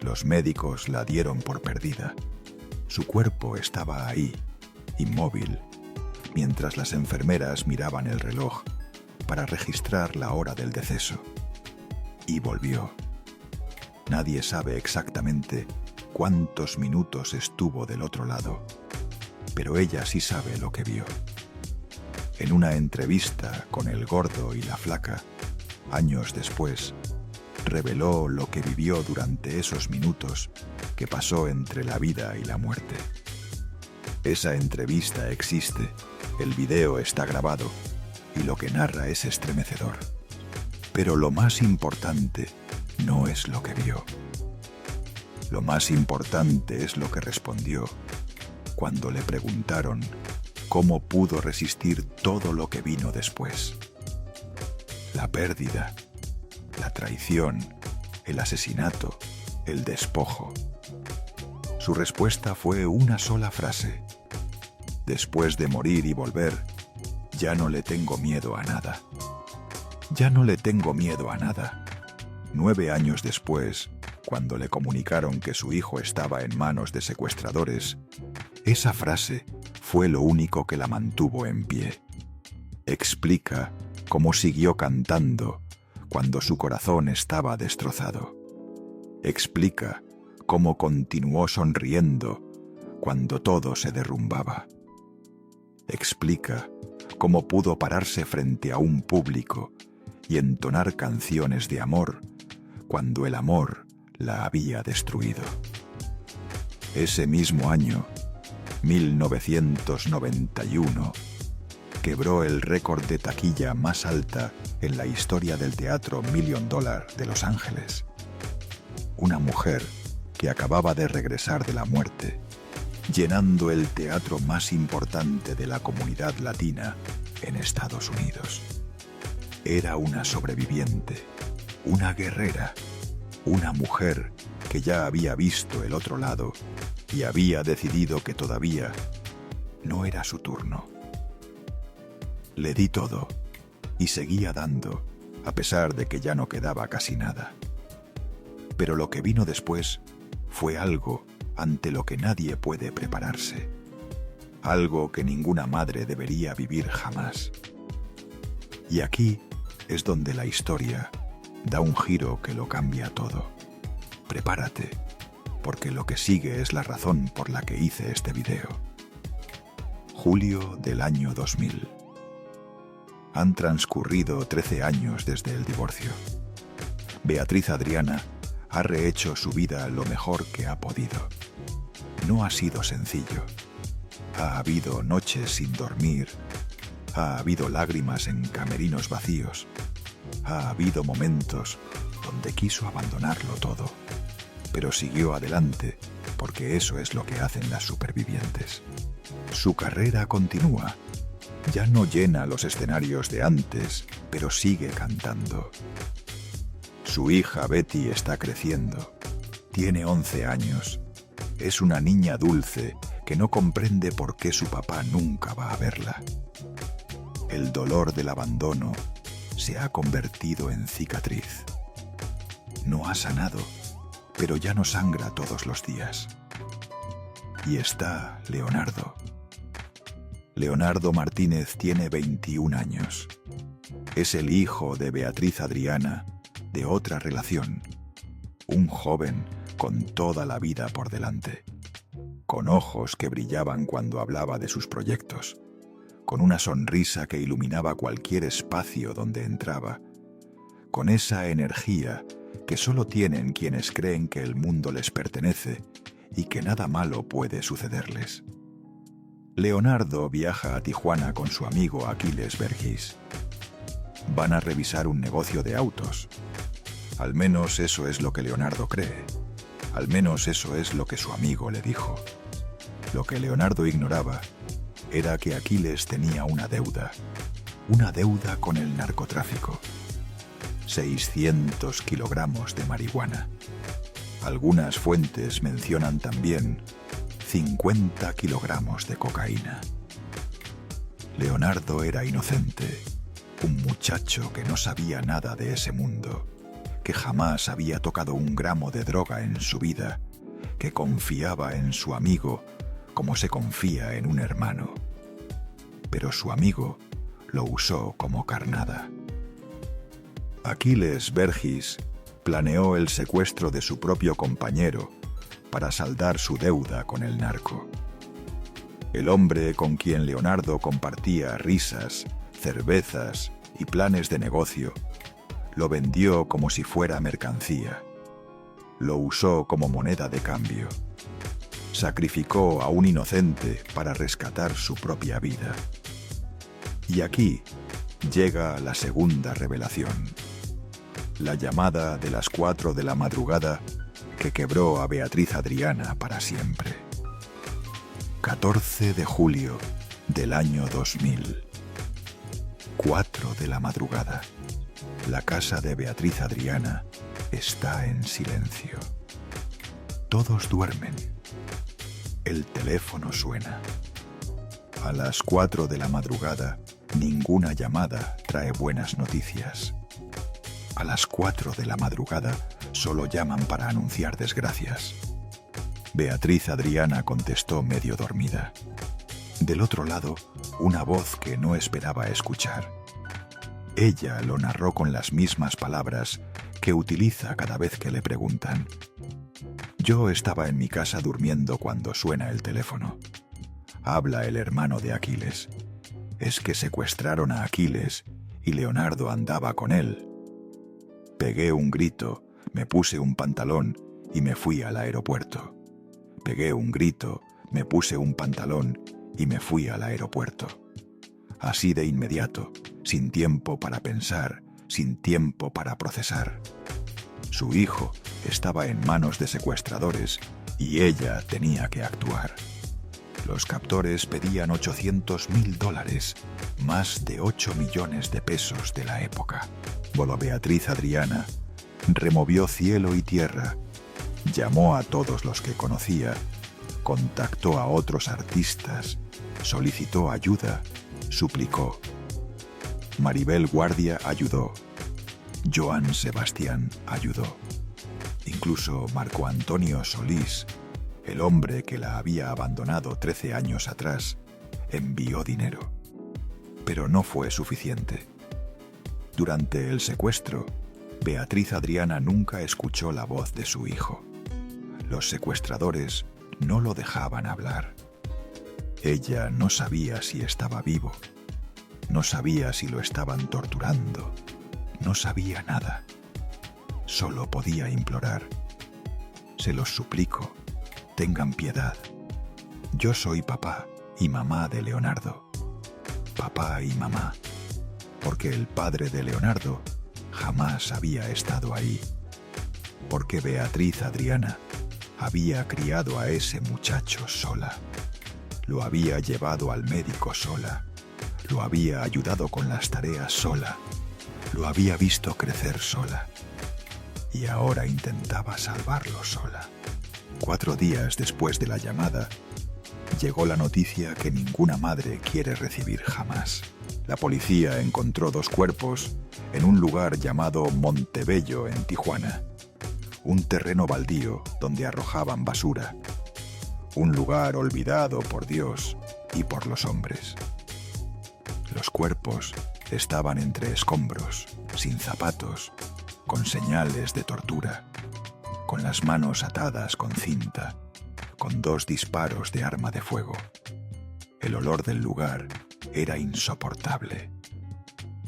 Los médicos la dieron por perdida. Su cuerpo estaba ahí, inmóvil, mientras las enfermeras miraban el reloj para registrar la hora del deceso. Y volvió. Nadie sabe exactamente cuántos minutos estuvo del otro lado, pero ella sí sabe lo que vio. En una entrevista con el gordo y la flaca, años después, reveló lo que vivió durante esos minutos que pasó entre la vida y la muerte. Esa entrevista existe, el video está grabado y lo que narra es estremecedor. Pero lo más importante no es lo que vio. Lo más importante es lo que respondió cuando le preguntaron cómo pudo resistir todo lo que vino después. La pérdida, la traición, el asesinato, el despojo. Su respuesta fue una sola frase. Después de morir y volver, ya no le tengo miedo a nada. Ya no le tengo miedo a nada. 9 años después, cuando le comunicaron que su hijo estaba en manos de secuestradores, esa frase fue lo único que la mantuvo en pie. Explica cómo siguió cantando cuando su corazón estaba destrozado. Explica cómo continuó sonriendo cuando todo se derrumbaba. Explica cómo pudo pararse frente a un público y entonar canciones de amor cuando el amor la había destruido. Ese mismo año, 1991, quebró el récord de taquilla más alta en la historia del teatro $1 Million de Los Ángeles. Una mujer que acababa de regresar de la muerte, llenando el teatro más importante de la comunidad latina en Estados Unidos. Era una sobreviviente, una guerrera, una mujer que ya había visto el otro lado y había decidido que todavía no era su turno. Le di todo y seguía dando a pesar de que ya no quedaba casi nada. Pero lo que vino después fue algo ante lo que nadie puede prepararse, algo que ninguna madre debería vivir jamás. Y aquí es donde la historia da un giro que lo cambia todo. Prepárate, porque lo que sigue es la razón por la que hice este video. Julio del año 2000. Han transcurrido 13 años desde el divorcio. Beatriz Adriana ha rehecho su vida lo mejor que ha podido. No ha sido sencillo. Ha habido noches sin dormir, ha habido lágrimas en camerinos vacíos, ha habido momentos donde quiso abandonarlo todo, pero siguió adelante porque eso es lo que hacen las supervivientes. Su carrera continúa. Ya no llena los escenarios de antes, pero sigue cantando. Su hija Betty está creciendo. Tiene 11 años. Es una niña dulce que no comprende por qué su papá nunca va a verla. El dolor del abandono se ha convertido en cicatriz. No ha sanado, pero ya no sangra todos los días. Y está Leonardo. Leonardo Martínez tiene 21 años. Es el hijo de Beatriz Adriana, de otra relación. Un joven con toda la vida por delante. Con ojos que brillaban cuando hablaba de sus proyectos. Con una sonrisa que iluminaba cualquier espacio donde entraba. Con esa energía que solo tienen quienes creen que el mundo les pertenece y que nada malo puede sucederles. Leonardo viaja a Tijuana con su amigo Aquiles Vergis. Van a revisar un negocio de autos. Al menos eso es lo que Leonardo cree. Al menos eso es lo que su amigo le dijo. Lo que Leonardo ignoraba era que Aquiles tenía una deuda con el narcotráfico. 600 kilogramos de marihuana. Algunas fuentes mencionan también 50 kilogramos de cocaína. Leonardo era inocente, un muchacho que no sabía nada de ese mundo, que jamás había tocado un gramo de droga en su vida, que confiaba en su amigo como se confía en un hermano. Pero su amigo lo usó como carnada. Aquiles Vergis planeó el secuestro de su propio compañero para saldar su deuda con el narco. El hombre con quien Leonardo compartía risas, cervezas y planes de negocio, lo vendió como si fuera mercancía. Lo usó como moneda de cambio. Sacrificó a un inocente para rescatar su propia vida. Y aquí llega la segunda revelación. La llamada de las 4 de la madrugada que quebró a Beatriz Adriana para siempre. 14 de julio del año 2000. 4 de la madrugada. La casa de Beatriz Adriana está en silencio. Todos duermen. El teléfono suena. A las 4 de la madrugada, ninguna llamada trae buenas noticias. A las 4 de la madrugada, solo llaman para anunciar desgracias. Beatriz Adriana contestó medio dormida. Del otro lado, una voz que no esperaba escuchar. Ella lo narró con las mismas palabras que utiliza cada vez que le preguntan. Yo estaba en mi casa durmiendo cuando suena el teléfono. Habla el hermano de Aquiles. Es que secuestraron a Aquiles y Leonardo andaba con él. Pegué un grito, me puse un pantalón y me fui al aeropuerto. Pegué un grito, me puse un pantalón y me fui al aeropuerto. Así de inmediato, sin tiempo para pensar, sin tiempo para procesar. Su hijo estaba en manos de secuestradores y ella tenía que actuar. Los captores pedían $800.000, más de 8 millones de pesos de la época. Voló Beatriz Adriana, removió cielo y tierra, llamó a todos los que conocía, contactó a otros artistas, solicitó ayuda, suplicó. Maribel Guardia ayudó. Joan Sebastián ayudó. Incluso Marco Antonio Solís, el hombre que la había abandonado 13 años atrás, envió dinero. Pero no fue suficiente. Durante el secuestro, Beatriz Adriana nunca escuchó la voz de su hijo. Los secuestradores no lo dejaban hablar. Ella no sabía si estaba vivo. No sabía si lo estaban torturando. No sabía nada. Solo podía implorar: se los suplico, tengan piedad. Yo soy papá y mamá de Leonardo. Papá y mamá. Porque el padre de Leonardo jamás había estado ahí. Porque Beatriz Adriana había criado a ese muchacho sola. Lo había llevado al médico sola. Lo había ayudado con las tareas sola. Lo había visto crecer sola. Y ahora intentaba salvarlo sola. 4 días después de la llamada, llegó la noticia que ninguna madre quiere recibir jamás. La policía encontró 2 cuerpos en un lugar llamado Montebello, en Tijuana. Un terreno baldío donde arrojaban basura. Un lugar olvidado por Dios y por los hombres. Los cuerpos estaban entre escombros, sin zapatos, con señales de tortura, con las manos atadas con cinta, con 2 disparos de arma de fuego. El olor del lugar era insoportable.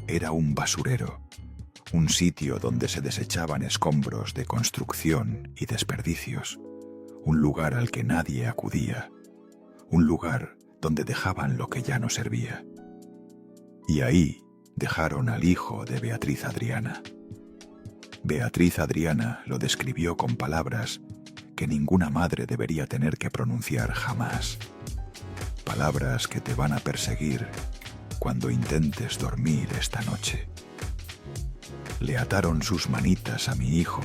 Era un basurero, un sitio donde se desechaban escombros de construcción y desperdicios, un lugar al que nadie acudía, un lugar donde dejaban lo que ya no servía. Y ahí dejaron al hijo de Beatriz Adriana. Beatriz Adriana lo describió con palabras que ninguna madre debería tener que pronunciar jamás. Palabras que te van a perseguir cuando intentes dormir esta noche. Le ataron sus manitas a mi hijo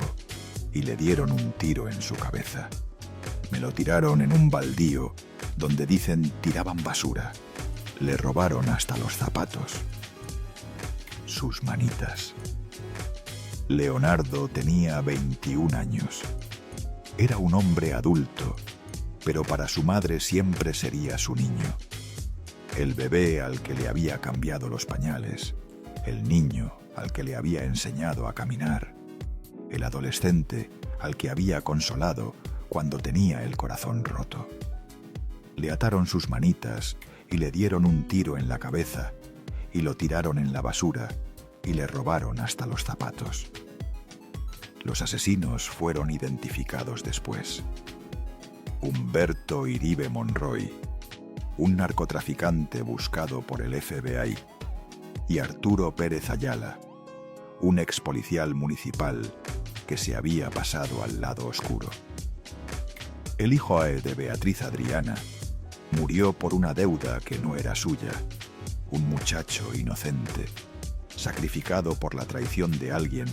y le dieron un tiro en su cabeza. Me lo tiraron en un baldío donde dicen tiraban basura. Le robaron hasta los zapatos. Sus manitas. Leonardo tenía 21 años. Era un hombre adulto, pero para su madre siempre sería su niño. El bebé al que le había cambiado los pañales, el niño al que le había enseñado a caminar, el adolescente al que había consolado cuando tenía el corazón roto. Le ataron sus manitas y le dieron un tiro en la cabeza y lo tiraron en la basura y le robaron hasta los zapatos. Los asesinos fueron identificados después. Humberto Iribe Monroy, un narcotraficante buscado por el FBI, y Arturo Pérez Ayala, un expolicial municipal que se había pasado al lado oscuro. El hijo de Beatriz Adriana murió por una deuda que no era suya, un muchacho inocente, sacrificado por la traición de alguien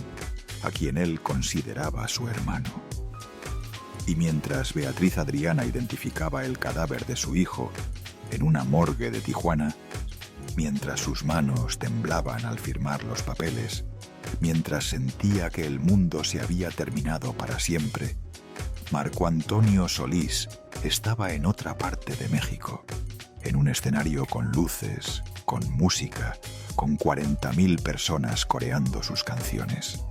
a quien él consideraba su hermano. Y mientras Beatriz Adriana identificaba el cadáver de su hijo en una morgue de Tijuana, mientras sus manos temblaban al firmar los papeles, mientras sentía que el mundo se había terminado para siempre, Marco Antonio Solís estaba en otra parte de México, en un escenario con luces, con música, con 40.000 personas coreando sus canciones.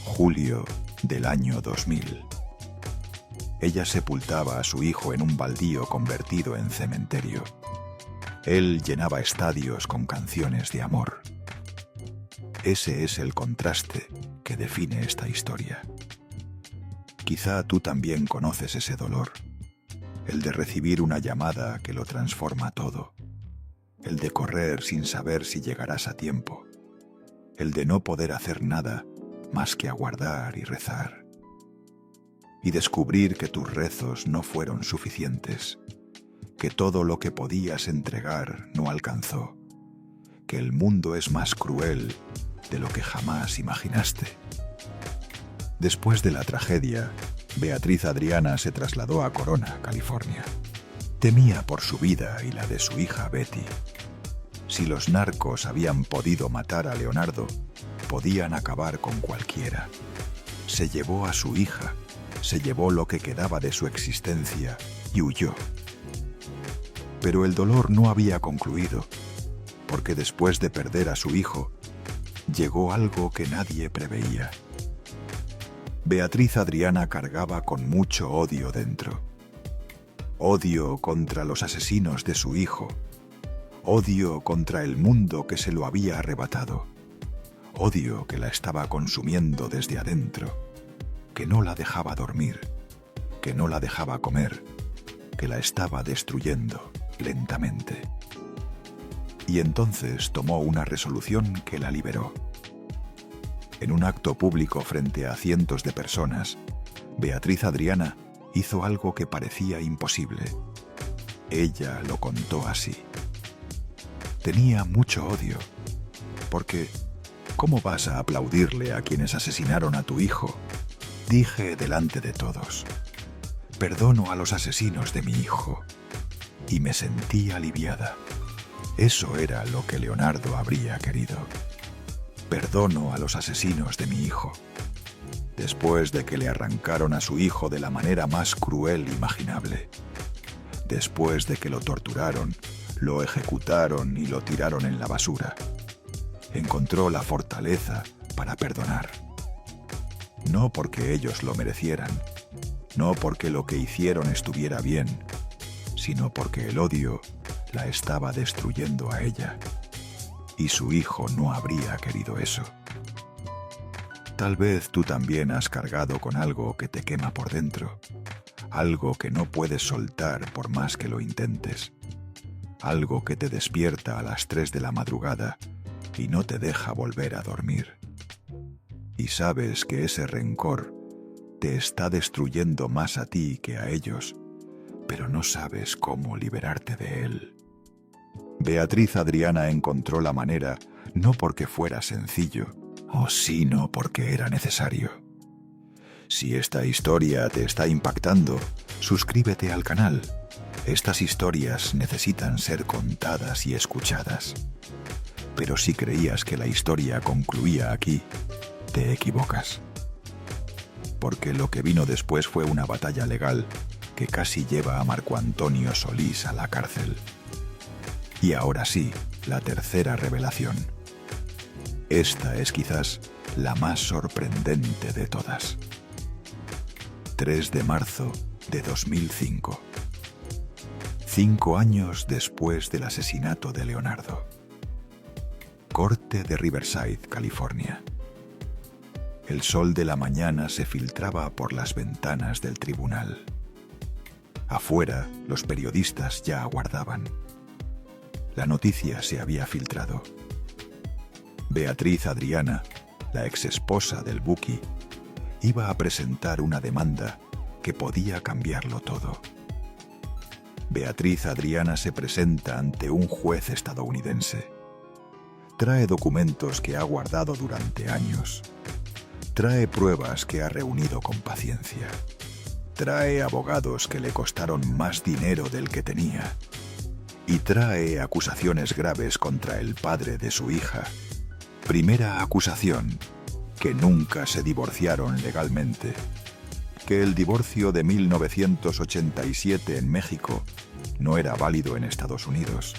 Julio del año 2000. Ella sepultaba a su hijo en un baldío convertido en cementerio. Él llenaba estadios con canciones de amor. Ese es el contraste que define esta historia. Quizá tú también conoces ese dolor, el de recibir una llamada que lo transforma todo, el de correr sin saber si llegarás a tiempo, el de no poder hacer nada más que aguardar y rezar, y descubrir que tus rezos no fueron suficientes, que todo lo que podías entregar no alcanzó, que el mundo es más cruel de lo que jamás imaginaste. Después de la tragedia, Beatriz Adriana se trasladó a Corona, California. Temía por su vida y la de su hija Betty. Si los narcos habían podido matar a Leonardo, podían acabar con cualquiera. Se llevó a su hija, se llevó lo que quedaba de su existencia y huyó. Pero el dolor no había concluido, porque después de perder a su hijo, llegó algo que nadie preveía. Beatriz Adriana cargaba con mucho odio dentro. Odio contra los asesinos de su hijo. Odio contra el mundo que se lo había arrebatado. Odio que la estaba consumiendo desde adentro, que no la dejaba dormir, que no la dejaba comer, que la estaba destruyendo lentamente. Y entonces tomó una resolución que la liberó. En un acto público frente a cientos de personas, Beatriz Adriana hizo algo que parecía imposible. Ella lo contó así. Tenía mucho odio, porque ¿cómo vas a aplaudirle a quienes asesinaron a tu hijo? Dije delante de todos. Perdono a los asesinos de mi hijo. Y me sentí aliviada. Eso era lo que Leonardo habría querido. Perdono a los asesinos de mi hijo. Después de que le arrancaron a su hijo de la manera más cruel imaginable. Después de que lo torturaron, lo ejecutaron y lo tiraron en la basura. Encontró la fortaleza para perdonar. No porque ellos lo merecieran, no porque lo que hicieron estuviera bien, sino porque el odio la estaba destruyendo a ella. Y su hijo no habría querido eso. Tal vez tú también has cargado con algo que te quema por dentro, algo que no puedes soltar por más que lo intentes, algo que te despierta a las 3 de la madrugada y no te deja volver a dormir. Y sabes que ese rencor te está destruyendo más a ti que a ellos, pero no sabes cómo liberarte de él. Beatriz Adriana encontró la manera, no porque fuera sencillo, sino porque era necesario. Si esta historia te está impactando, suscríbete al canal. Estas historias necesitan ser contadas y escuchadas. Pero si creías que la historia concluía aquí, te equivocas. Porque lo que vino después fue una batalla legal que casi lleva a Marco Antonio Solís a la cárcel. Y ahora sí, la tercera revelación. Esta es quizás la más sorprendente de todas. 3 de marzo de 2005. 5 años después del asesinato de Leonardo. Corte de Riverside, California. El sol de la mañana se filtraba por las ventanas del tribunal. Afuera, los periodistas ya aguardaban. La noticia se había filtrado. Beatriz Adriana, la exesposa del Buki, iba a presentar una demanda que podía cambiarlo todo. Beatriz Adriana se presenta ante un juez estadounidense. Trae documentos que ha guardado durante años. Trae pruebas que ha reunido con paciencia. Trae abogados que le costaron más dinero del que tenía. Y trae acusaciones graves contra el padre de su hija. Primera acusación, que nunca se divorciaron legalmente. Que el divorcio de 1987 en México no era válido en Estados Unidos.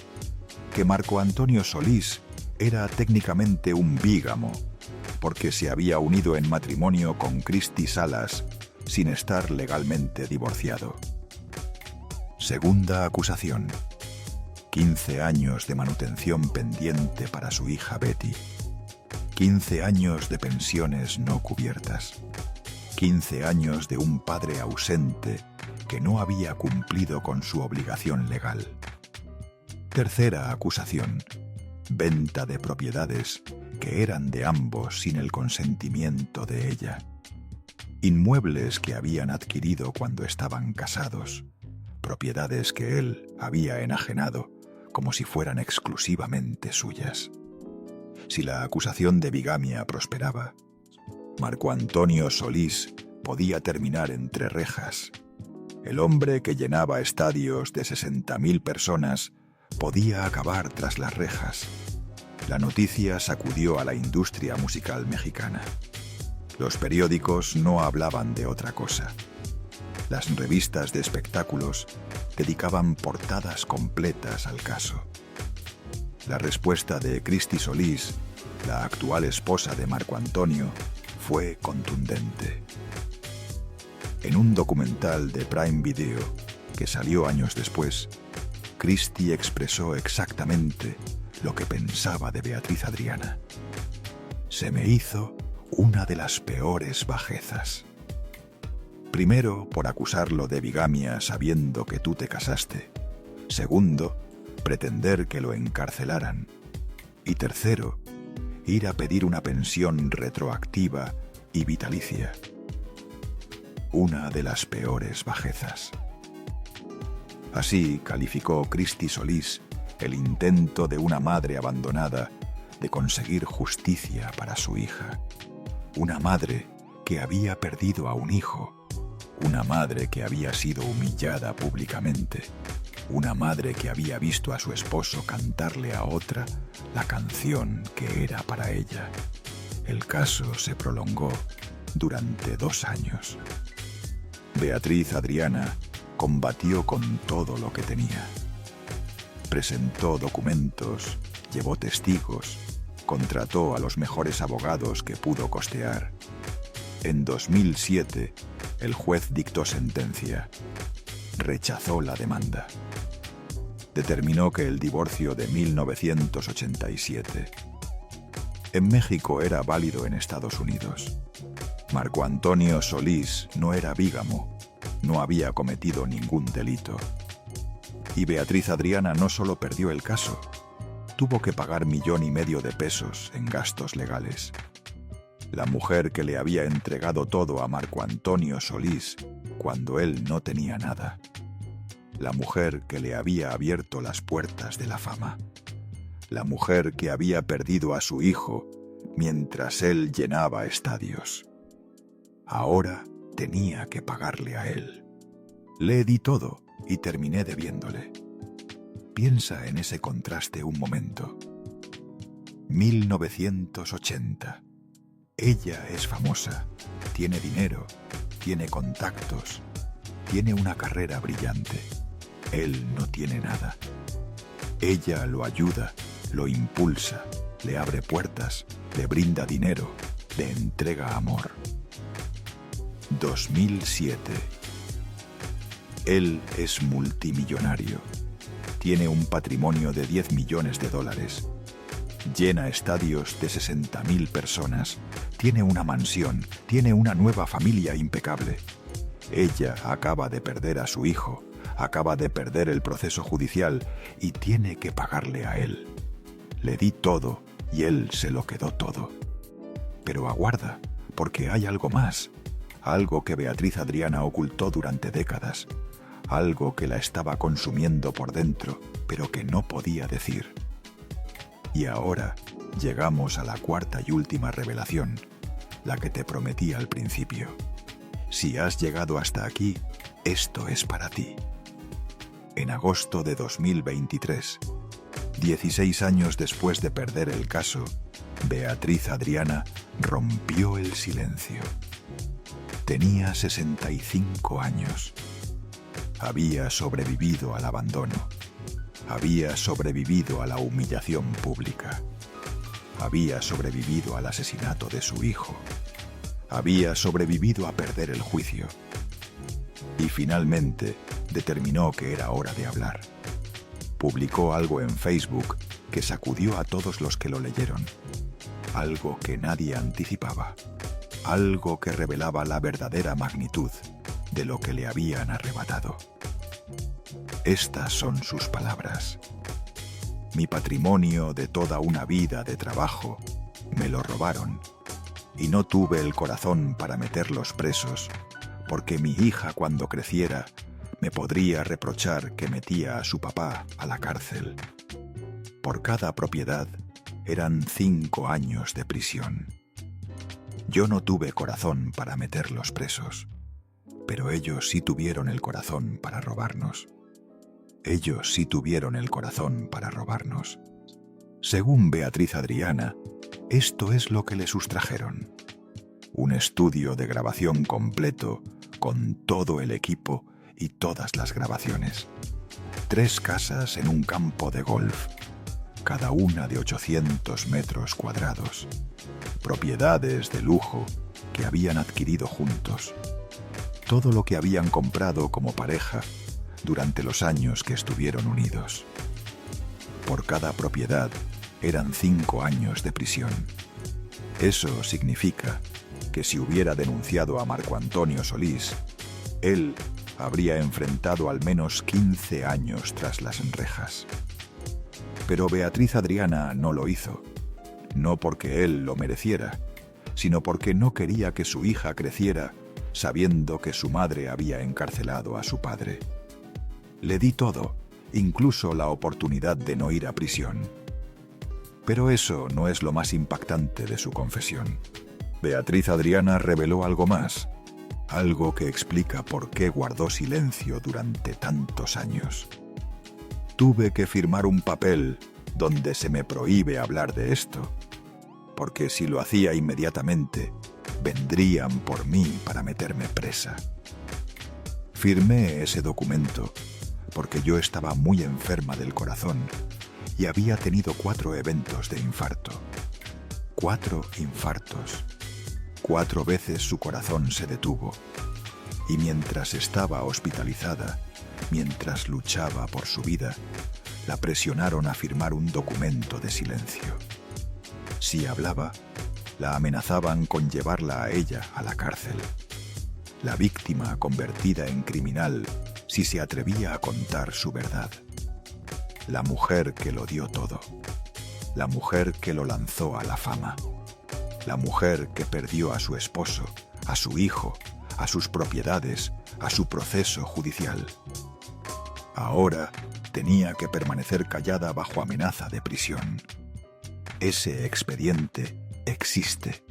Que Marco Antonio Solís era técnicamente un bígamo, porque se había unido en matrimonio con Cristi Salas sin estar legalmente divorciado. Segunda acusación. 15 años de manutención pendiente para su hija Betty. 15 años de pensiones no cubiertas. 15 años de un padre ausente que no había cumplido con su obligación legal. Tercera acusación. Venta de propiedades que eran de ambos sin el consentimiento de ella. Inmuebles que habían adquirido cuando estaban casados. Propiedades que él había enajenado como si fueran exclusivamente suyas. Si la acusación de bigamia prosperaba, Marco Antonio Solís podía terminar entre rejas. El hombre que llenaba estadios de 60.000 personas podía acabar tras las rejas. La noticia sacudió a la industria musical mexicana. Los periódicos no hablaban de otra cosa. Las revistas de espectáculos dedicaban portadas completas al caso. La respuesta de Christy Solís, la actual esposa de Marco Antonio, fue contundente. En un documental de Prime Video, que salió años después, Christy expresó exactamente lo que pensaba de Beatriz Adriana. Se me hizo una de las peores bajezas. Primero, por acusarlo de bigamia sabiendo que tú te casaste. Segundo, pretender que lo encarcelaran. Y tercero, ir a pedir una pensión retroactiva y vitalicia. Una de las peores bajezas. Así calificó Christy Solís el intento de una madre abandonada de conseguir justicia para su hija. Una madre que había perdido a un hijo. Una madre que había sido humillada públicamente. Una madre que había visto a su esposo cantarle a otra la canción que era para ella. El caso se prolongó durante 2 años. Beatriz Adriana combatió con todo lo que tenía. Presentó documentos, llevó testigos, contrató a los mejores abogados que pudo costear. En 2007, el juez dictó sentencia. Rechazó la demanda. Determinó que el divorcio de 1987. En México era válido en Estados Unidos. Marco Antonio Solís no era bígamo, no había cometido ningún delito. Y Beatriz Adriana no solo perdió el caso, tuvo que pagar 1,5 millones de pesos en gastos legales. La mujer que le había entregado todo a Marco Antonio Solís cuando él no tenía nada. La mujer que le había abierto las puertas de la fama. La mujer que había perdido a su hijo mientras él llenaba estadios. Ahora tenía que pagarle a él. Le di todo y terminé debiéndole. Piensa en ese contraste un momento. 1980. Ella es famosa, tiene dinero, tiene contactos, tiene una carrera brillante. Él no tiene nada. Ella lo ayuda, lo impulsa, le abre puertas, le brinda dinero, le entrega amor. 2007. Él es multimillonario. Tiene un patrimonio de $10 millones. Llena estadios de 60.000 personas. Tiene una mansión. Tiene una nueva familia impecable. Ella acaba de perder a su hijo. Acaba de perder el proceso judicial y tiene que pagarle a él. Le di todo y él se lo quedó todo. Pero aguarda, porque hay algo más. Algo que Beatriz Adriana ocultó durante décadas. Algo que la estaba consumiendo por dentro, pero que no podía decir. Y ahora llegamos a la cuarta y última revelación, la que te prometí al principio. Si has llegado hasta aquí, esto es para ti. En agosto de 2023, 16 años después de perder el caso, Beatriz Adriana rompió el silencio. Tenía 65 años. Había sobrevivido al abandono. Había sobrevivido a la humillación pública. Había sobrevivido al asesinato de su hijo. Había sobrevivido a perder el juicio. Y finalmente determinó que era hora de hablar. Publicó algo en Facebook que sacudió a todos los que lo leyeron. Algo que nadie anticipaba. Algo que revelaba la verdadera magnitud de lo que le habían arrebatado. Estas son sus palabras. Mi patrimonio de toda una vida de trabajo me lo robaron y no tuve el corazón para meterlos presos porque mi hija cuando creciera me podría reprochar que metía a su papá a la cárcel. Por cada propiedad eran 5 años de prisión. Yo no tuve corazón para meterlos presos, pero ellos sí tuvieron el corazón para robarnos. Ellos sí tuvieron el corazón para robarnos. Según Beatriz Adriana, esto es lo que le sustrajeron: un estudio de grabación completo con todo el equipo y todas las grabaciones. 3 casas en un campo de golf, cada una de 800 metros cuadrados. Propiedades de lujo que habían adquirido juntos. Todo lo que habían comprado como pareja durante los años que estuvieron unidos. Por cada propiedad eran 5 años de prisión. Eso significa que si hubiera denunciado a Marco Antonio Solís, él habría enfrentado al menos 15 años tras las rejas. Pero Beatriz Adriana no lo hizo, no porque él lo mereciera, sino porque no quería que su hija creciera sabiendo que su madre había encarcelado a su padre. Le di todo, incluso la oportunidad de no ir a prisión. Pero eso no es lo más impactante de su confesión. Beatriz Adriana reveló algo más, algo que explica por qué guardó silencio durante tantos años. Tuve que firmar un papel donde se me prohíbe hablar de esto, porque si lo hacía inmediatamente, vendrían por mí para meterme presa. Firmé ese documento porque yo estaba muy enferma del corazón y había tenido 4 eventos de infarto. 4 infartos. 4 veces su corazón se detuvo. Y mientras estaba hospitalizada, mientras luchaba por su vida, la presionaron a firmar un documento de silencio. Si hablaba, la amenazaban con llevarla a ella a la cárcel. La víctima convertida en criminal si se atrevía a contar su verdad. La mujer que lo dio todo. La mujer que lo lanzó a la fama. La mujer que perdió a su esposo, a su hijo, a sus propiedades, a su proceso judicial. Ahora tenía que permanecer callada bajo amenaza de prisión. Ese expediente existe.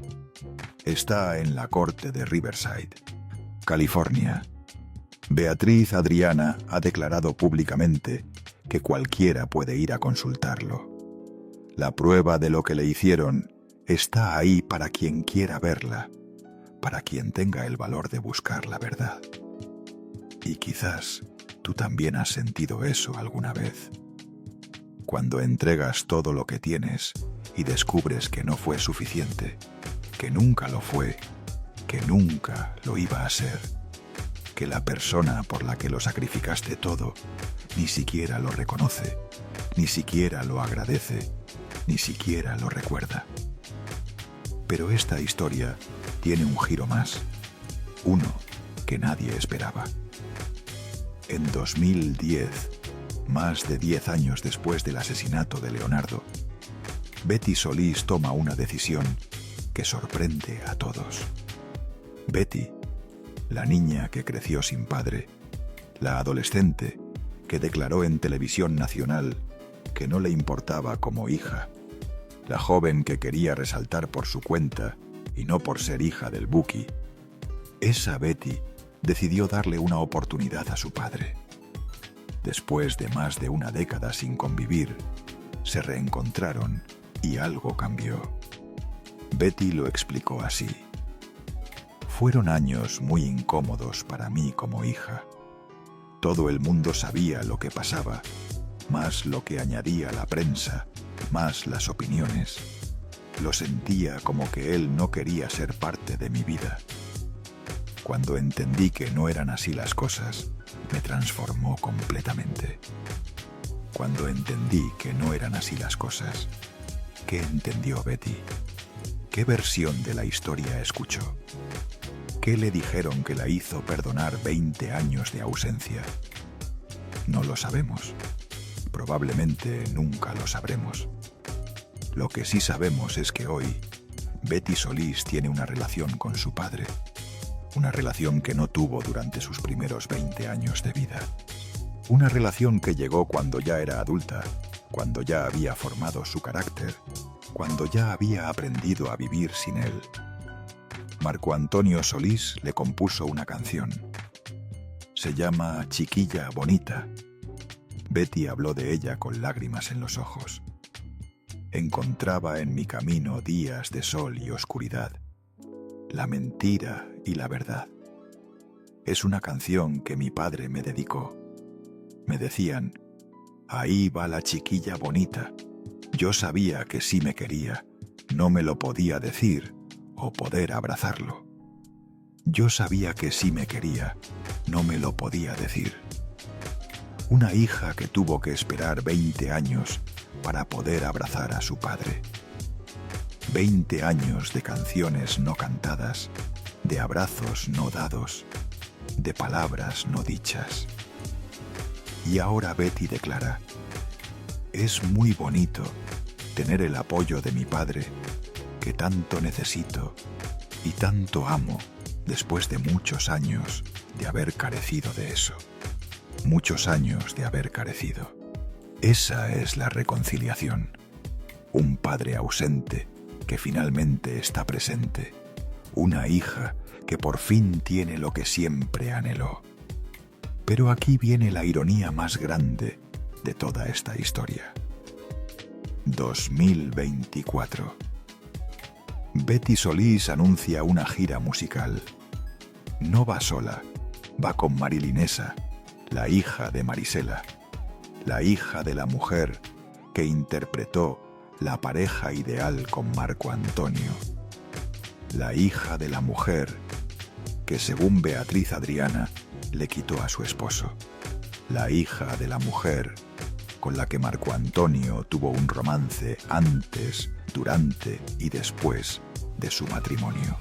Está en la corte de Riverside, California. Beatriz Adriana ha declarado públicamente que cualquiera puede ir a consultarlo. La prueba de lo que le hicieron está ahí para quien quiera verla, para quien tenga el valor de buscar la verdad. Y quizás tú también has sentido eso alguna vez. Cuando entregas todo lo que tienes y descubres que no fue suficiente, que nunca lo fue, que nunca lo iba a ser, que la persona por la que lo sacrificaste todo ni siquiera lo reconoce, ni siquiera lo agradece, ni siquiera lo recuerda. Pero esta historia tiene un giro más, uno que nadie esperaba. En 2010, más de 10 años después del asesinato de Leonardo, Betty Solís toma una decisión que sorprende a todos. Betty, la niña que creció sin padre, la adolescente que declaró en televisión nacional que no le importaba como hija, la joven que quería resaltar por su cuenta y no por ser hija del Buki, esa Betty decidió darle una oportunidad a su padre. Después de más de una década sin convivir, se reencontraron y algo cambió. Betty lo explicó así: fueron años muy incómodos para mí como hija. Todo el mundo sabía lo que pasaba, más lo que añadía la prensa, más las opiniones. Lo sentía como que él no quería ser parte de mi vida. Cuando entendí que no eran así las cosas, me transformó completamente. Cuando entendí que no eran así las cosas, ¿qué entendió Betty? ¿Qué versión de la historia escuchó? ¿Qué le dijeron que la hizo perdonar 20 años de ausencia? No lo sabemos. Probablemente nunca lo sabremos. Lo que sí sabemos es que hoy Betty Solís tiene una relación con su padre. Una relación que no tuvo durante sus primeros 20 años de vida. Una relación que llegó cuando ya era adulta, cuando ya había formado su carácter, cuando ya había aprendido a vivir sin él. Marco Antonio Solís le compuso una canción. Se llama Chiquilla Bonita. Betty habló de ella con lágrimas en los ojos. encontraba en mi camino días de sol y oscuridad, la mentira y la verdad. Es una canción que mi padre me dedicó. Me decían: ahí va la chiquilla bonita. Yo sabía que sí me quería, no me lo podía decir o poder abrazarlo. Yo sabía que sí me quería, no me lo podía decir. Una hija que tuvo que esperar 20 años para poder abrazar a su padre. 20 años de canciones no cantadas, de abrazos no dados, de palabras no dichas. Y ahora Betty declara: es muy bonito tener el apoyo de mi padre, que tanto necesito y tanto amo después de muchos años de haber carecido de eso. Muchos años de haber carecido. Esa es la reconciliación. Un padre ausente que finalmente está presente. Una hija que por fin tiene lo que siempre anheló. Pero aquí viene la ironía más grande de toda esta historia. 2024. Betty Solís anuncia una gira musical. No va sola, va con Marilinesa, la hija de Marisela, la hija de la mujer que interpretó la pareja ideal con Marco Antonio, la hija de la mujer que, según Beatriz Adriana, le quitó a su esposo, la hija de la mujer con la que Marco Antonio tuvo un romance antes, durante y después de su matrimonio.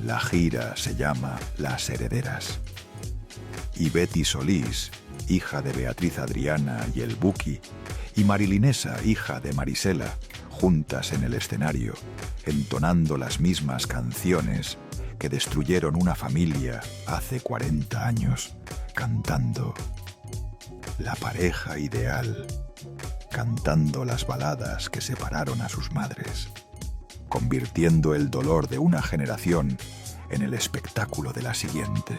La gira se llama Las Herederas. Y Betty Solís, hija de Beatriz Adriana y el Buki, y Marilinesa, hija de Marisela, juntas en el escenario, entonando las mismas canciones que destruyeron una familia hace 40 años, cantando la pareja ideal, cantando las baladas que separaron a sus madres, convirtiendo el dolor de una generación en el espectáculo de la siguiente.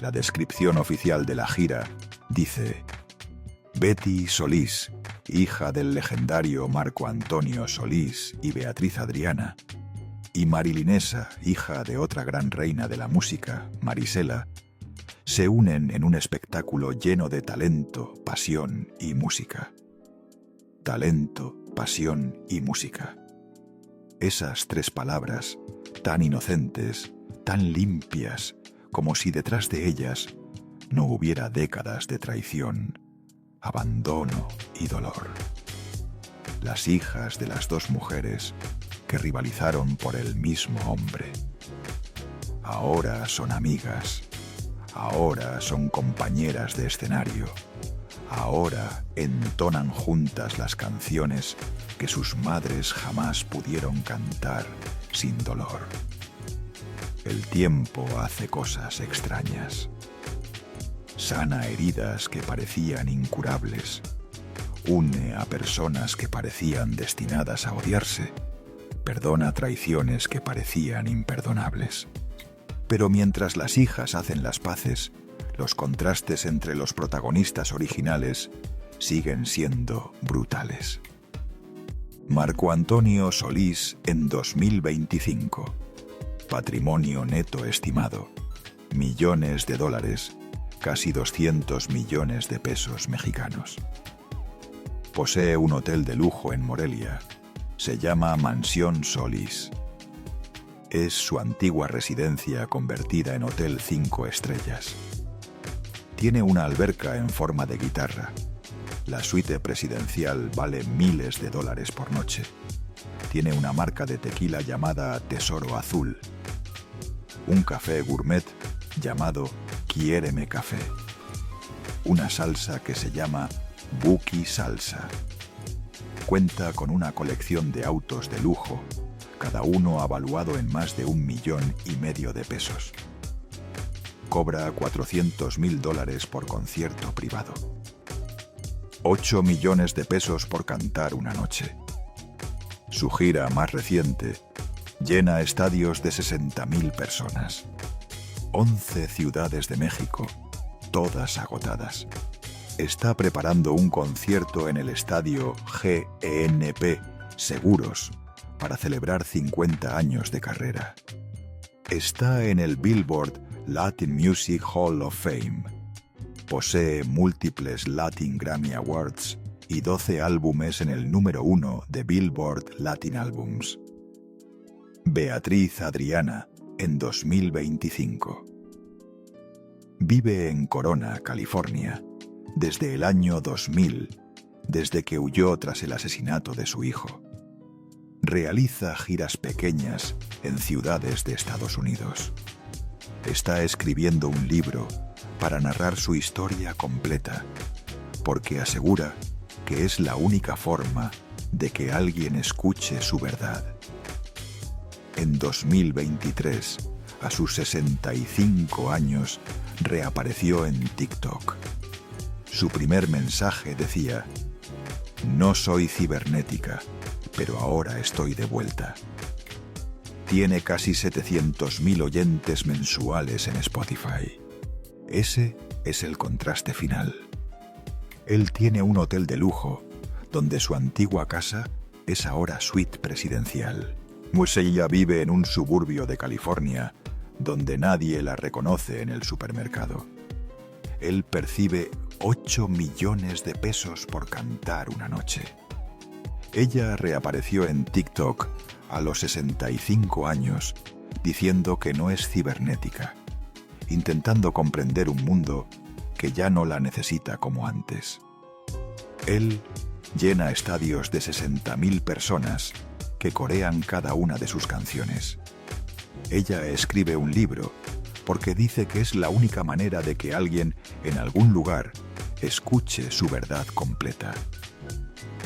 La descripción oficial de la gira dice: Betty Solís, hija del legendario Marco Antonio Solís y Beatriz Adriana, y Marilinesa, hija de otra gran reina de la música, Marisela, se unen en un espectáculo lleno de talento, pasión y música. Talento, pasión y música. Esas tres palabras, tan inocentes, tan limpias, como si detrás de ellas no hubiera décadas de traición, abandono y dolor. Las hijas de las dos mujeres que rivalizaron por el mismo hombre. Ahora son amigas, ahora son compañeras de escenario, ahora entonan juntas las canciones que sus madres jamás pudieron cantar sin dolor. El tiempo hace cosas extrañas. Sana heridas que parecían incurables. Une a personas que parecían destinadas a odiarse. Perdona traiciones que parecían imperdonables. Pero mientras las hijas hacen las paces, los contrastes entre los protagonistas originales siguen siendo brutales. Marco Antonio Solís en 2025. Patrimonio neto estimado: millones de dólares, casi 200 millones de pesos mexicanos. Posee un hotel de lujo en Morelia. Se llama Mansión Solís. Es su antigua residencia convertida en hotel 5 estrellas. Tiene una alberca en forma de guitarra. La suite presidencial vale miles de dólares por noche. Tiene una marca de tequila llamada Tesoro Azul. Un café gourmet llamado Quiéreme Café. Una salsa que se llama Buki Salsa. Cuenta con una colección de autos de lujo, cada uno avaluado en más de $1,5 millones de pesos. Cobra $400,000 por concierto privado. 8 millones de pesos por cantar una noche. Su gira más reciente llena estadios de 60,000 personas. 11 ciudades de México, todas agotadas. está preparando un concierto en el estadio GNP Seguros para celebrar 50 años de carrera. Está en el Billboard Latin Music Hall of Fame. Posee múltiples Latin Grammy Awards y 12 álbumes en el número 1 de Billboard Latin Albums. Beatriz Adriana, en 2025. Vive en Corona, California, desde el año 2000, desde que huyó tras el asesinato de su hijo. Realiza giras pequeñas en ciudades de Estados Unidos. Está escribiendo un libro para narrar su historia completa, porque asegura que es la única forma de que alguien escuche su verdad. En 2023, a sus 65 años, reapareció en TikTok. Su primer mensaje decía: "No soy cibernética, pero ahora estoy de vuelta". Tiene casi 700.000 oyentes mensuales en Spotify. Ese es el contraste final. Él tiene un hotel de lujo, donde su antigua casa es ahora suite presidencial. Pues ella vive en un suburbio de California, donde nadie la reconoce en el supermercado. Él percibe 8 millones de pesos por cantar una noche. Ella reapareció en TikTok a los 65 años, diciendo que no es cibernética, intentando comprender un mundo que ya no la necesita como antes. Él llena estadios de 60.000 personas que corean cada una de sus canciones. Ella escribe un libro porque dice que es la única manera de que alguien en algún lugar escuche su verdad completa.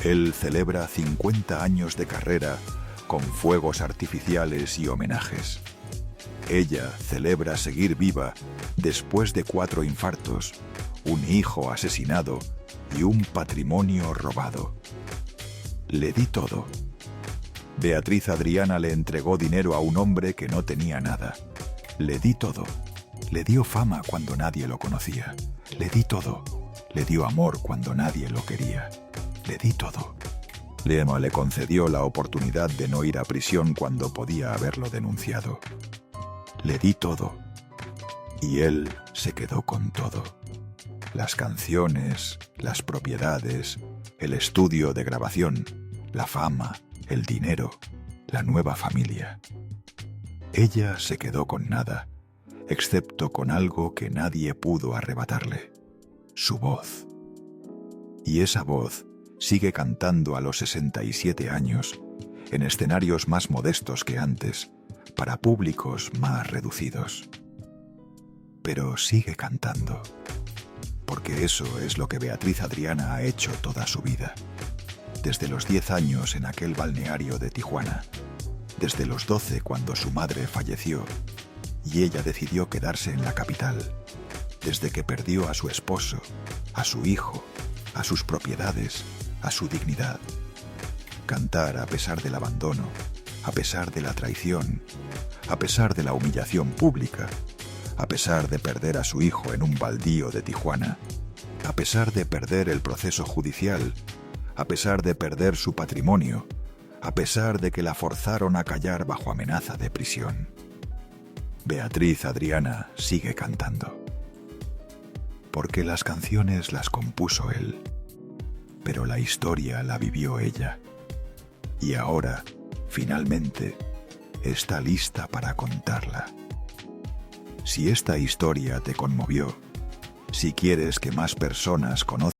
Él celebra 50 años de carrera con fuegos artificiales y homenajes. Ella celebra seguir viva después de 4 infartos, un hijo asesinado y un patrimonio robado. Le di todo. Beatriz Adriana le entregó dinero a un hombre que no tenía nada. Le di todo. Le dio fama cuando nadie lo conocía. Le di todo. Le dio amor cuando nadie lo quería. Le di todo. Le concedió la oportunidad de no ir a prisión cuando podía haberlo denunciado. Le di todo. Y él se quedó con todo. Las canciones, las propiedades, el estudio de grabación, la fama, el dinero, la nueva familia. Ella se quedó con nada, excepto con algo que nadie pudo arrebatarle: su voz. Y esa voz sigue cantando a los 67 años, en escenarios más modestos que antes, para públicos más reducidos. Pero sigue cantando, porque eso es lo que Beatriz Adriana ha hecho toda su vida. Desde los 10 años en aquel balneario de Tijuana, desde los 12 cuando su madre falleció y ella decidió quedarse en la capital, desde que perdió a su esposo, a su hijo, a sus propiedades, a su dignidad. Cantar a pesar del abandono, a pesar de la traición, a pesar de la humillación pública, a pesar de perder a su hijo en un baldío de Tijuana, a pesar de perder el proceso judicial, a pesar de perder su patrimonio, a pesar de que la forzaron a callar bajo amenaza de prisión. Beatriz Adriana sigue cantando. Porque las canciones las compuso él, pero la historia la vivió ella. Y ahora, finalmente, está lista para contarla. Si esta historia te conmovió, si quieres que más personas conozcan